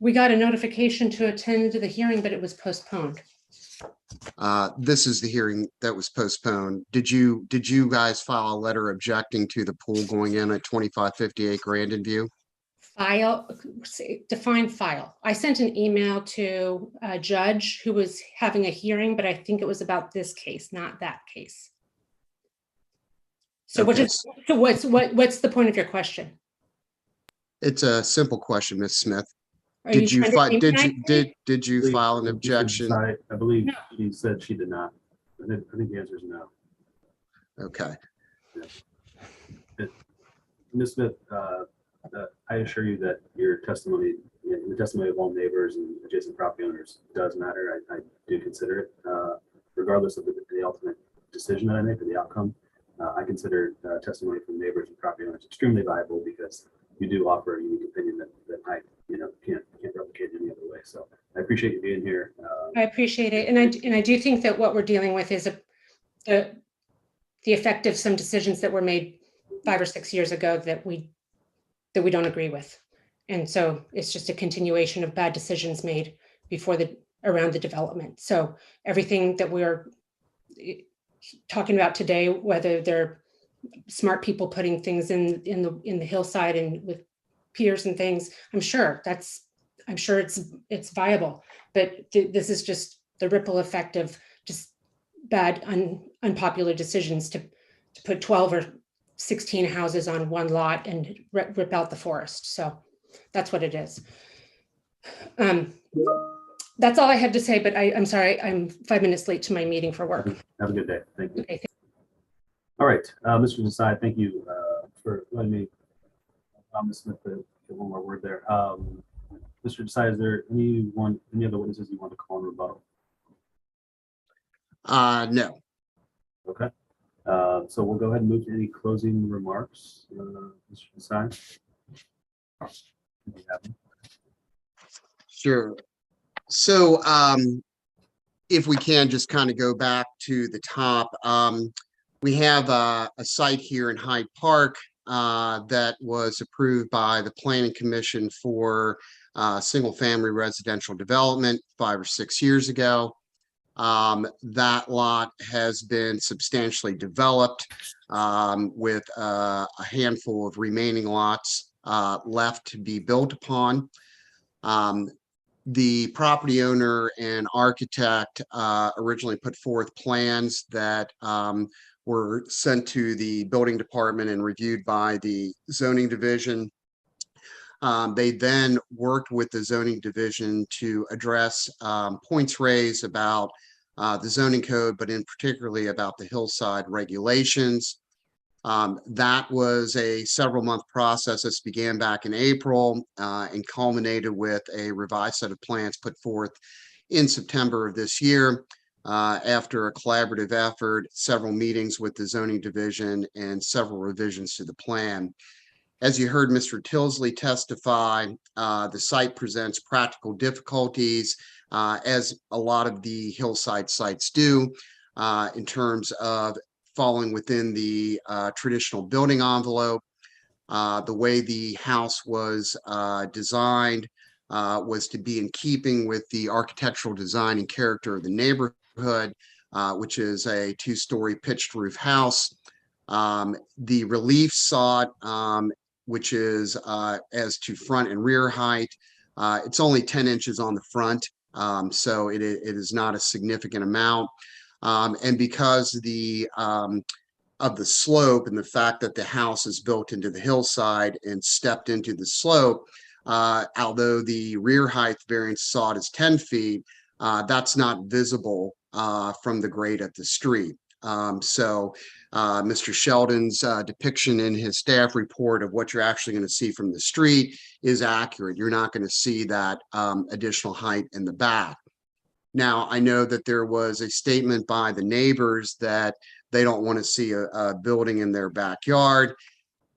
We got a notification to attend to the hearing, but it was postponed. This is the hearing that was postponed. Did you guys file a letter objecting to the pool going in at 2558 Grandin View? File, define file. I sent an email to a judge who was having a hearing, but I think it was about this case, not that case. So Okay. what's the point of your question? It's a simple question, Ms. Smith. Are Did you trying to did you file an objection? I believe she said she did not. I think the answer is no. Okay. Ms. Smith, I assure you that your testimony, the testimony of all neighbors and adjacent property owners does matter. I do consider it, regardless of the ultimate decision that I make or the outcome. I consider testimony from neighbors and property owners extremely valuable because you do offer a unique opinion that I can't replicate in any other way. So I appreciate you being here. I appreciate it, and I do think that what we're dealing with is the effect of some decisions that were made 5 or 6 years ago that we don't agree with, and so it's just a continuation of bad decisions made around the development. So everything that we're talking about today, whether they're smart people putting things in the hillside and with Piers and things, I'm sure it's viable, but this is just the ripple effect of just bad unpopular decisions to put 12 or 16 houses on one lot and rip out the forest. So that's what it is. That's all I have to say, but I'm sorry, I'm 5 minutes late to my meeting for work. Have a good day. Thank you. Okay, All right, Mr. Desai, thank you for letting me, Ms. Smith, to give one more word there. Mr. Desai, is there any other witnesses you want to call in rebuttal? No. Okay. So we'll go ahead and move to any closing remarks. Mr. Desai? Sure. So if we can just kind of go back to the top, we have a site here in Hyde Park that was approved by the Planning Commission for single family residential development 5 or 6 years ago. That lot has been substantially developed with a handful of remaining lots left to be built upon. The property owner and architect originally put forth plans that were sent to the building department and reviewed by the zoning division. They then worked with the zoning division to address points raised about the zoning code, but in particularly about the hillside regulations. That was a several-month process. This began back in April and culminated with a revised set of plans put forth in September of this year after a collaborative effort, several meetings with the zoning division, and several revisions to the plan. As you heard Mr. Tilsley testify, the site presents practical difficulties, as a lot of the hillside sites do, in terms of falling within the traditional building envelope. The way the house was designed was to be in keeping with the architectural design and character of the neighborhood, which is a 2-story pitched roof house. The relief sought, which is as to front and rear height, it's only 10 inches on the front, so it is not a significant amount. And because of the slope and the fact that the house is built into the hillside and stepped into the slope, although the rear height variance sought is 10 feet, that's not visible from the grade at the street. Mr. Sheldon's depiction in his staff report of what you're actually going to see from the street is accurate. You're not going to see that additional height in the back. Now, I know that there was a statement by the neighbors that they don't want to see a building in their backyard.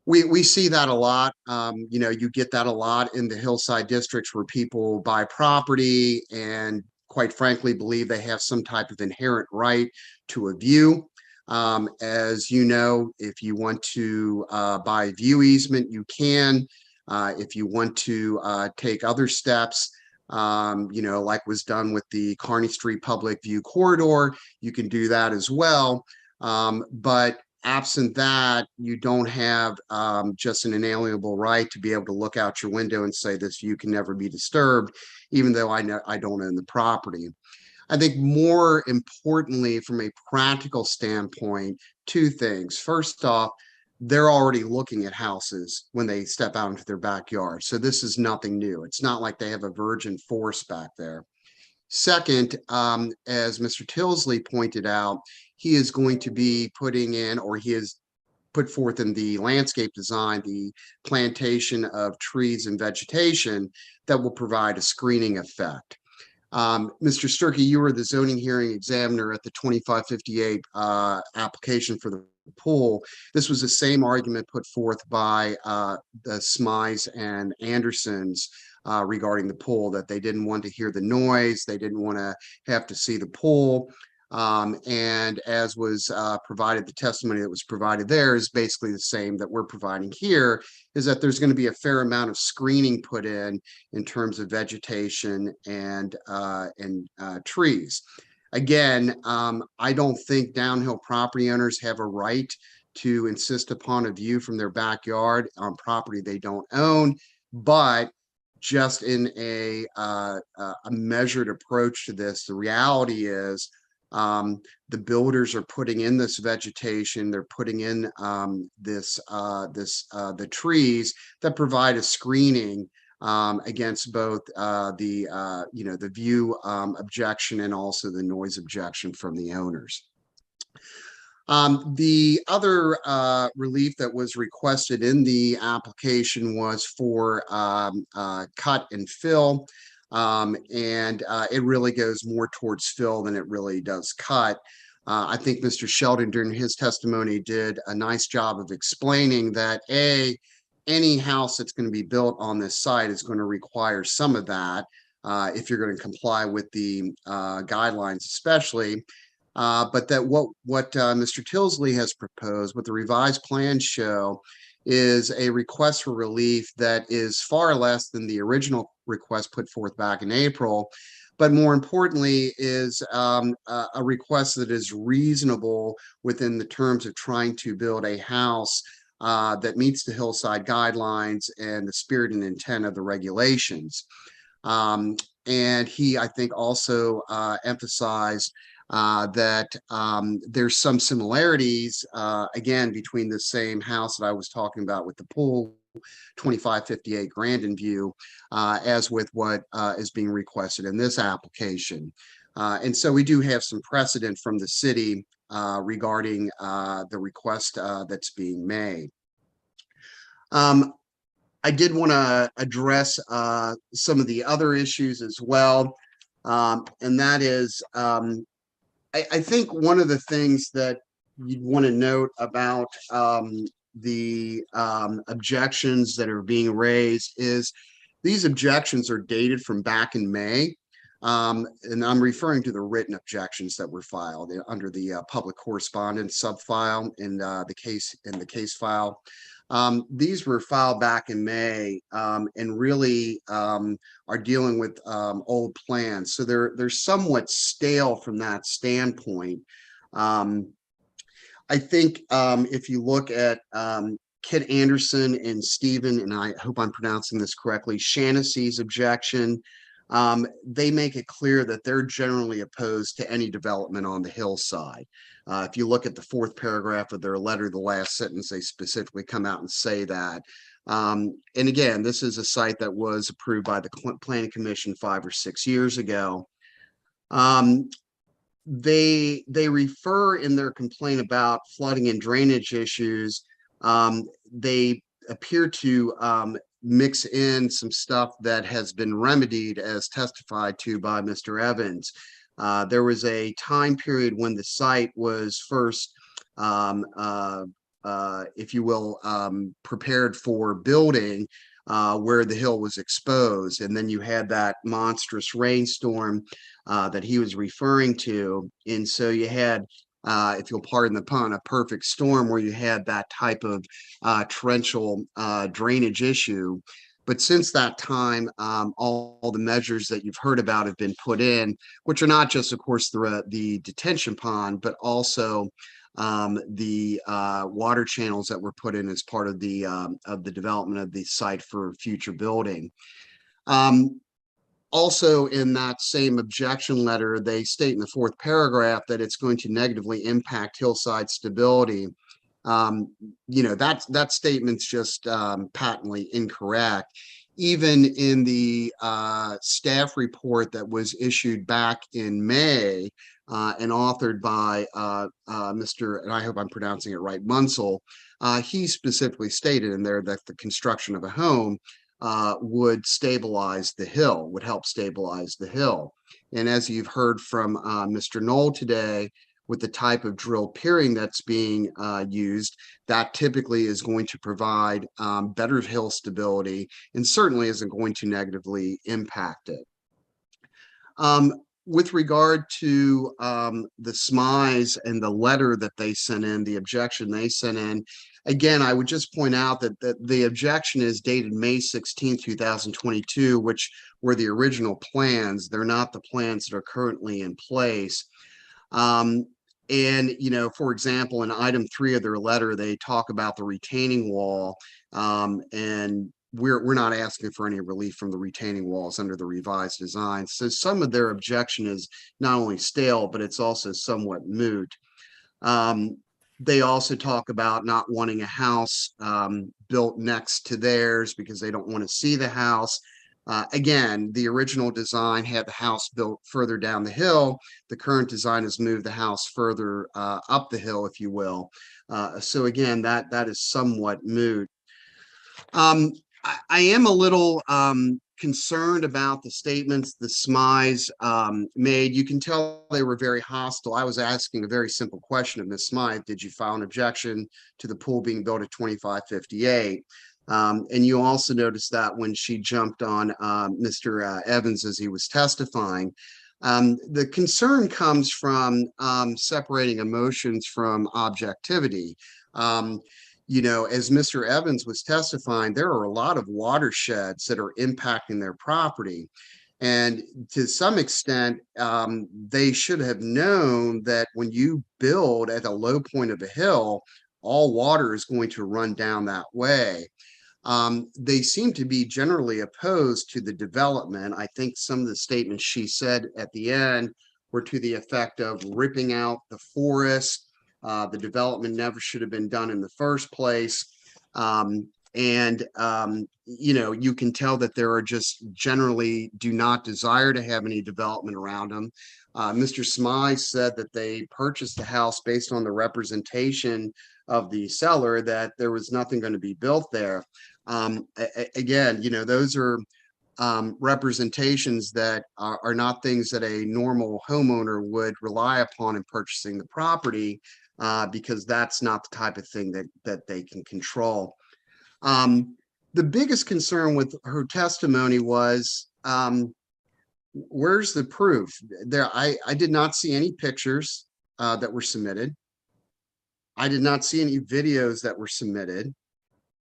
We see that a lot. You get that a lot in the hillside districts where people buy property and quite frankly believe they have some type of inherent right to a view. As you know, if you want to buy a view easement, you can. If you want to take other steps, like was done with the Kearney Street Public View Corridor, you can do that as well. But absent that, you don't have just an inalienable right to be able to look out your window and say this view can never be disturbed, even though I don't own the property. I think more importantly, from a practical standpoint, two things. First off, they're already looking at houses when they step out into their backyard. So this is nothing new. It's not like they have a virgin forest back there. Second, as Mr. Tilsley pointed out, he is going to be putting in, or he has put forth in the landscape design, the plantation of trees and vegetation that will provide a screening effect. Mr. Sturkey, you were the zoning hearing examiner at the 2558 application for the pool. This was the same argument put forth by the Smize and Andersons regarding the pool, that they didn't want to hear the noise, they didn't want to have to see the pool. And as was provided, the testimony that was provided there is basically the same that we're providing here, is that there's going to be a fair amount of screening put in terms of vegetation and trees. Again, I don't think downhill property owners have a right to insist upon a view from their backyard on property they don't own, but just in a measured approach to this, the reality is the builders are putting in this vegetation, they're putting in the trees that provide a screening against both the view objection and also the noise objection from the owners. The other relief that was requested in the application was for cut and fill. It really goes more towards fill than it really does cut. I think Mr. Sheldon during his testimony did a nice job of explaining that any house that's going to be built on this site is going to require some of that if you're going to comply with the guidelines especially. But that what Mr. Tilsley has proposed, what the revised plans show, is a request for relief that is far less than the original request put forth back in April, but more importantly is a request that is reasonable within the terms of trying to build a house that meets the Hillside guidelines and the spirit and intent of the regulations. And he, I think, also emphasized that there's some similarities, again, between the same house that I was talking about with the pool, 2558 Grandin view, as with what is being requested in this application. And so we do have some precedent from the city regarding the request that's being made. I did want to address some of the other issues as well, and that is I think one of the things that you'd want to note about the objections that are being raised is these objections are dated from back in May. And I'm referring to the written objections that were filed under the public correspondence subfile in the case file. These were filed back in May and really are dealing with old plans. So they're somewhat stale from that standpoint. I think if you look at Kit Anderson and Stephen, and I hope I'm pronouncing this correctly, Shannessey's objection, they make it clear that they're generally opposed to any development on the hillside. If you look at the fourth paragraph of their letter, the last sentence, they specifically come out and say that. And again, this is a site that was approved by the Planning Commission 5 or 6 years ago. they refer in their complaint about flooding and drainage issues. They appear to mix in some stuff that has been remedied as testified to by Mr. Evans. There was a time period when the site was first, if you will, prepared for building, where the hill was exposed. And then you had that monstrous rainstorm that he was referring to. And so you had, if you'll pardon the pun, a perfect storm where you had that type of torrential drainage issue. But since that time, all the measures that you've heard about have been put in, which are not just, of course, the detention pond, but also the water channels that were put in as part of the development of the site for future building. Also, in that same objection letter, they state in the 4th paragraph that it's going to negatively impact hillside stability. You know, that statement's just patently incorrect. Even in the staff report that was issued back in May and authored by Mr., and I hope I'm pronouncing it right, Munsell, he specifically stated in there that the construction of a home would stabilize the hill, would help stabilize the hill. And as you've heard from Mr. Knoll today, with the type of drill piering that's being used, that typically is going to provide better hill stability and certainly isn't going to negatively impact it. With regard to the SMIs and the letter that they sent in, the objection they sent in, again, I would just point out that the objection is dated May 16, 2022, which were the original plans. They're not the plans that are currently in place. And, you know, for example, in item 3 of their letter, they talk about the retaining wall, and we're not asking for any relief from the retaining walls under the revised design. So some of their objection is not only stale, but it's also somewhat moot. They also talk about not wanting a house built next to theirs because they don't want to see the house. Again, the original design had the house built further down the hill. The current design has moved the house further up the hill, if you will. So again, that is somewhat moot. I am a little concerned about the statements the SMIs made. You can tell they were very hostile. I was asking a very simple question of Ms. Smythe. Did you file an objection to the pool being built at 2558? And you also noticed that when she jumped on Mr. Evans as he was testifying. The concern comes from separating emotions from objectivity. You know, as Mr. Evans was testifying, there are a lot of watersheds that are impacting their property. And to some extent, they should have known that when you build at a low point of a hill, all water is going to run down that way. They seem to be generally opposed to the development. I think some of the statements she said at the end were to the effect of ripping out the forest. The development never should have been done in the first place. You know, you can tell that there are just generally do not desire to have any development around them. Mr. Smythe said that they purchased the house based on the representation of the seller that there was nothing going to be built there. Again, you know, those are representations that are not things that a normal homeowner would rely upon in purchasing the property, because that's not the type of thing that they can control. The biggest concern with her testimony was, where's the proof? I did not see any pictures that were submitted. I did not see any videos that were submitted.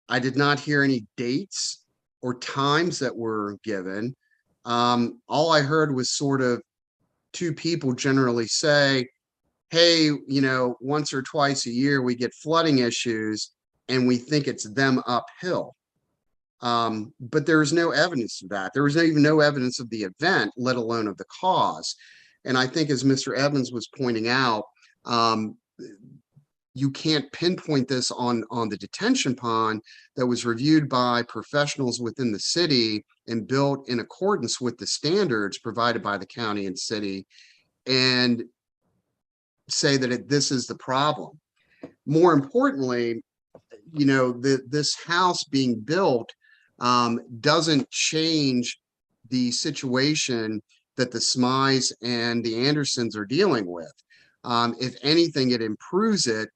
I did not hear any dates or times that were given. All I heard was sort of two people generally say, hey, you know, once or twice a year we get flooding issues and we think it's them uphill. But there is no evidence of that. There was even no evidence of the event, let alone of the cause. And I think, as Mr. Evans was pointing out, you can't pinpoint this on the detention pond that was reviewed by professionals within the city and built in accordance with the standards provided by the county and city. And say that this is the problem. More importantly, this house being built doesn't change the situation that the Smize and the Andersons are dealing with. If anything, it improves it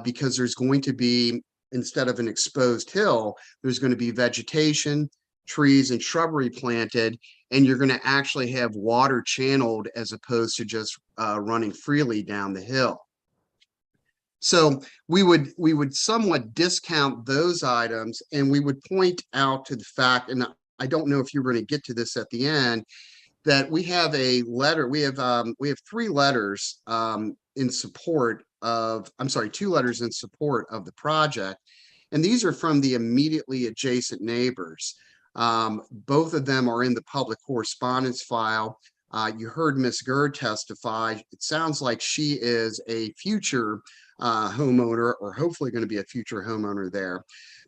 because there's going to be, instead of an exposed hill, there's going to be vegetation, trees and shrubbery planted, and you're going to actually have water channeled as opposed to just running freely down the hill. So we would somewhat discount those items, and we would point out to the fact, and I don't know if you're going to get to this at the end, that we have a letter. We have 3 letters in support of, I'm sorry, 2 letters in support of the project, and these are from the immediately adjacent neighbors. Both of them are in the public correspondence file. You heard Ms. Gerd testify. It sounds like she is a future homeowner, or hopefully going to be a future homeowner there.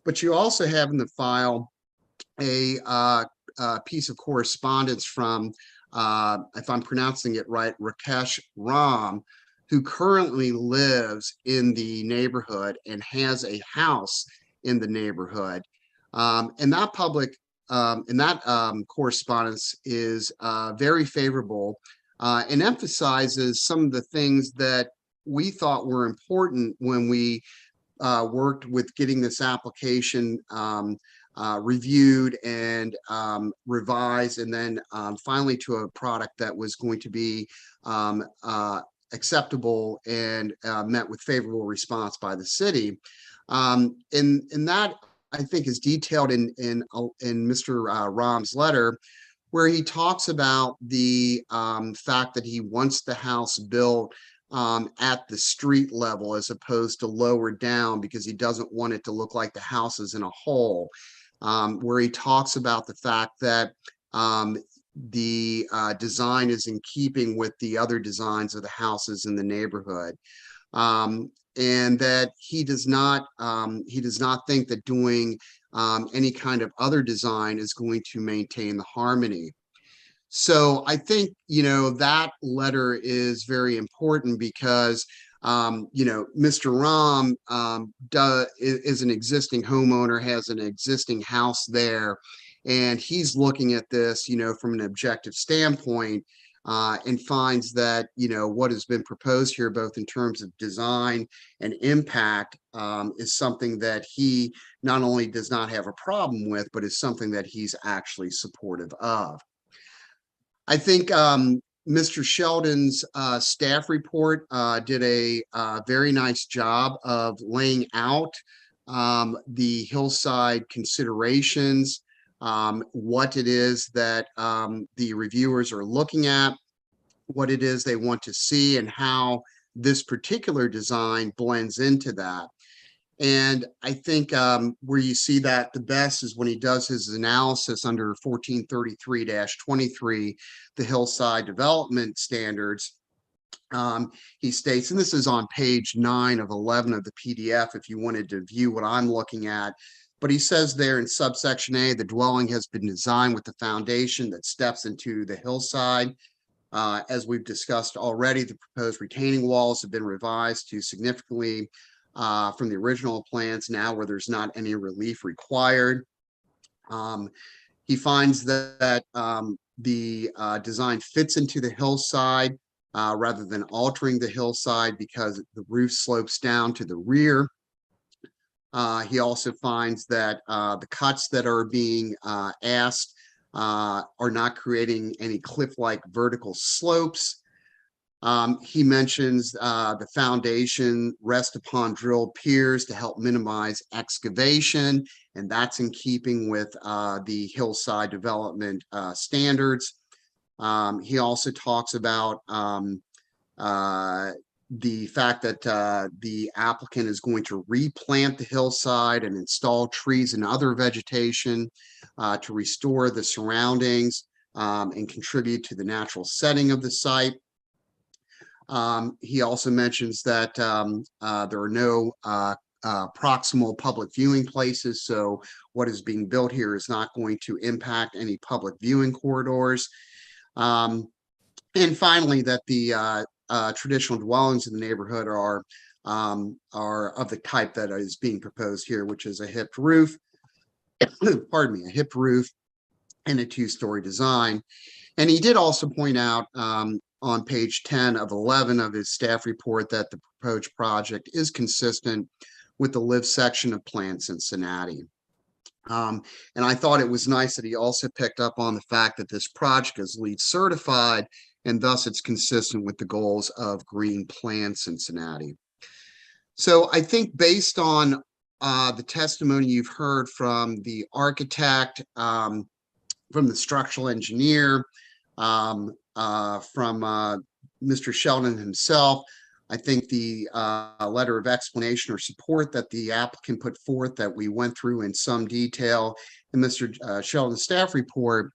But you also have in the file a piece of correspondence from, if I'm pronouncing it right, Rakesh Ram, who currently lives in the neighborhood and has a house in the neighborhood. And that correspondence is very favorable and emphasizes some of the things that we thought were important when we worked with getting this application reviewed and revised, and then finally to a product that was going to be acceptable and met with favorable response by the city. And that, I think, is detailed in Mr. Ram's letter, where he talks about the fact that he wants the house built at the street level as opposed to lower down, because he doesn't want it to look like the house is in a hole. Where he talks about the fact that the design is in keeping with the other designs of the houses in the neighborhood. And that he does not think that doing any kind of other design is going to maintain the harmony. So I think, that letter is very important because, Mr. Ram is an existing homeowner, has an existing house there, and he's looking at this, from an objective standpoint, and finds that, what has been proposed here, both in terms of design and impact, is something that he not only does not have a problem with, but is something that he's actually supportive of. I think Mr. Sheldon's staff report did a very nice job of laying out the Hillside considerations, what it is that the reviewers are looking at, what it is they want to see, and how this particular design blends into that. And I think where you see that the best is when he does his analysis under 1433-23, the Hillside Development Standards. He states, and this is on page 9 of 11 of the PDF if you wanted to view what I'm looking at, but he says there in subsection A, the dwelling has been designed with the foundation that steps into the hillside. As we've discussed already, the proposed retaining walls have been revised to significantly from the original plans now, where there's not any relief required. He finds that the design fits into the hillside rather than altering the hillside because the roof slopes down to the rear. He also finds that the cuts that are being asked are not creating any cliff-like vertical slopes. He mentions the foundation rests upon drilled piers to help minimize excavation, and that's in keeping with the Hillside Development Standards. He also talks about the fact that the applicant is going to replant the hillside and install trees and other vegetation to restore the surroundings and contribute to the natural setting of the site. He also mentions that there are no proximal public viewing places, so what is being built here is not going to impact any public viewing corridors. And finally, that the traditional dwellings in the neighborhood are of the type that is being proposed here, which is a hipped roof, pardon me, a hipped roof and a two-story design. And he did also point out on page 10 of 11 of his staff report that the proposed project is consistent with the live section of Plan Cincinnati. And I thought it was nice that he also picked up on the fact that this project is LEED certified, and thus it's consistent with the goals of Green Plan Cincinnati. So I think based on the testimony you've heard from the architect, from the structural engineer, from Mr. Sheldon himself, I think the letter of explanation or support that the applicant put forth that we went through in some detail in Mr. Sheldon's staff report,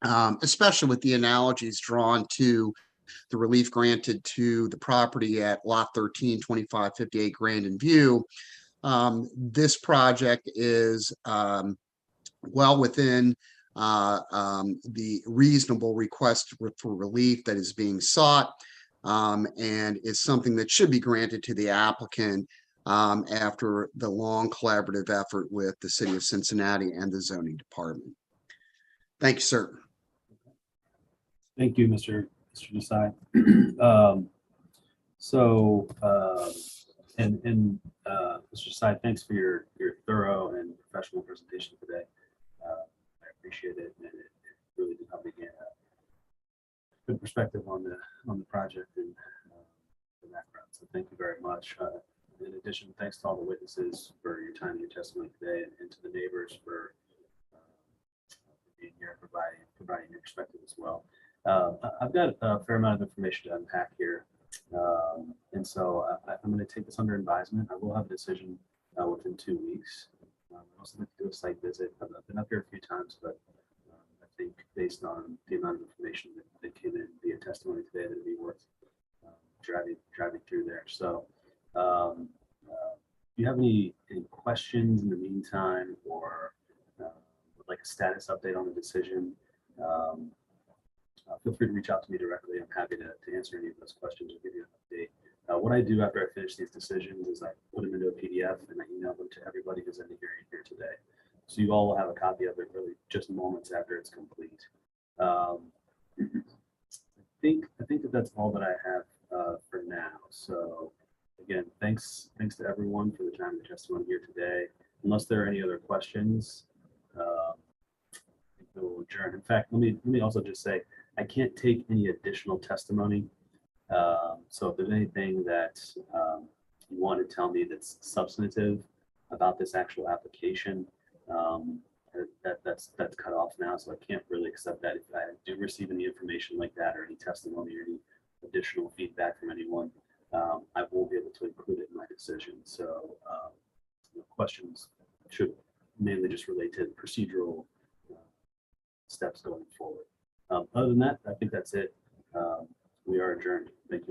especially with the analogies drawn to the relief granted to the property at lot 13, 2558 Grandin View. This project is well within the reasonable request for relief that is being sought, and is something that should be granted to the applicant after the long collaborative effort with the city of Cincinnati and the zoning department. Thank you, sir. Thank you, Mr. Desai. Mr. Desai, thanks for your thorough and professional presentation today. I appreciate it, and it really did help me get a good perspective on the project and the background. So thank you very much. In addition, thanks to all the witnesses for your time and your testimony today, and to the neighbors for being here and providing your perspective as well. I've got a fair amount of information to unpack here, and so I'm going to take this under advisement. I will have a decision within 2 weeks. I also like to do a site visit. I've been up here a few times, but I think based on the amount of information that came in via testimony today, that it'd be worth driving through there. So, do you have any questions in the meantime, or would like a status update on the decision? Feel free to reach out to me directly. I'm happy to answer any of those questions or give you an update. What I do after I finish these decisions is I put them into a PDF and I email them to everybody who's in the hearing here today. So you all will have a copy of it really just moments after it's complete. I think that's all that I have for now. So again, thanks to everyone for the time and testimony here today. Unless there are any other questions, I think we'll adjourn. In fact, let me also just say I can't take any additional testimony. So if there's anything that you want to tell me that's substantive about this actual application, that's cut off now. So I can't really accept that. If I do receive any information like that, or any testimony, or any additional feedback from anyone, I won't be able to include it in my decision. So the questions should mainly just relate to procedural steps going forward. Other than that, I think that's it. We are adjourned.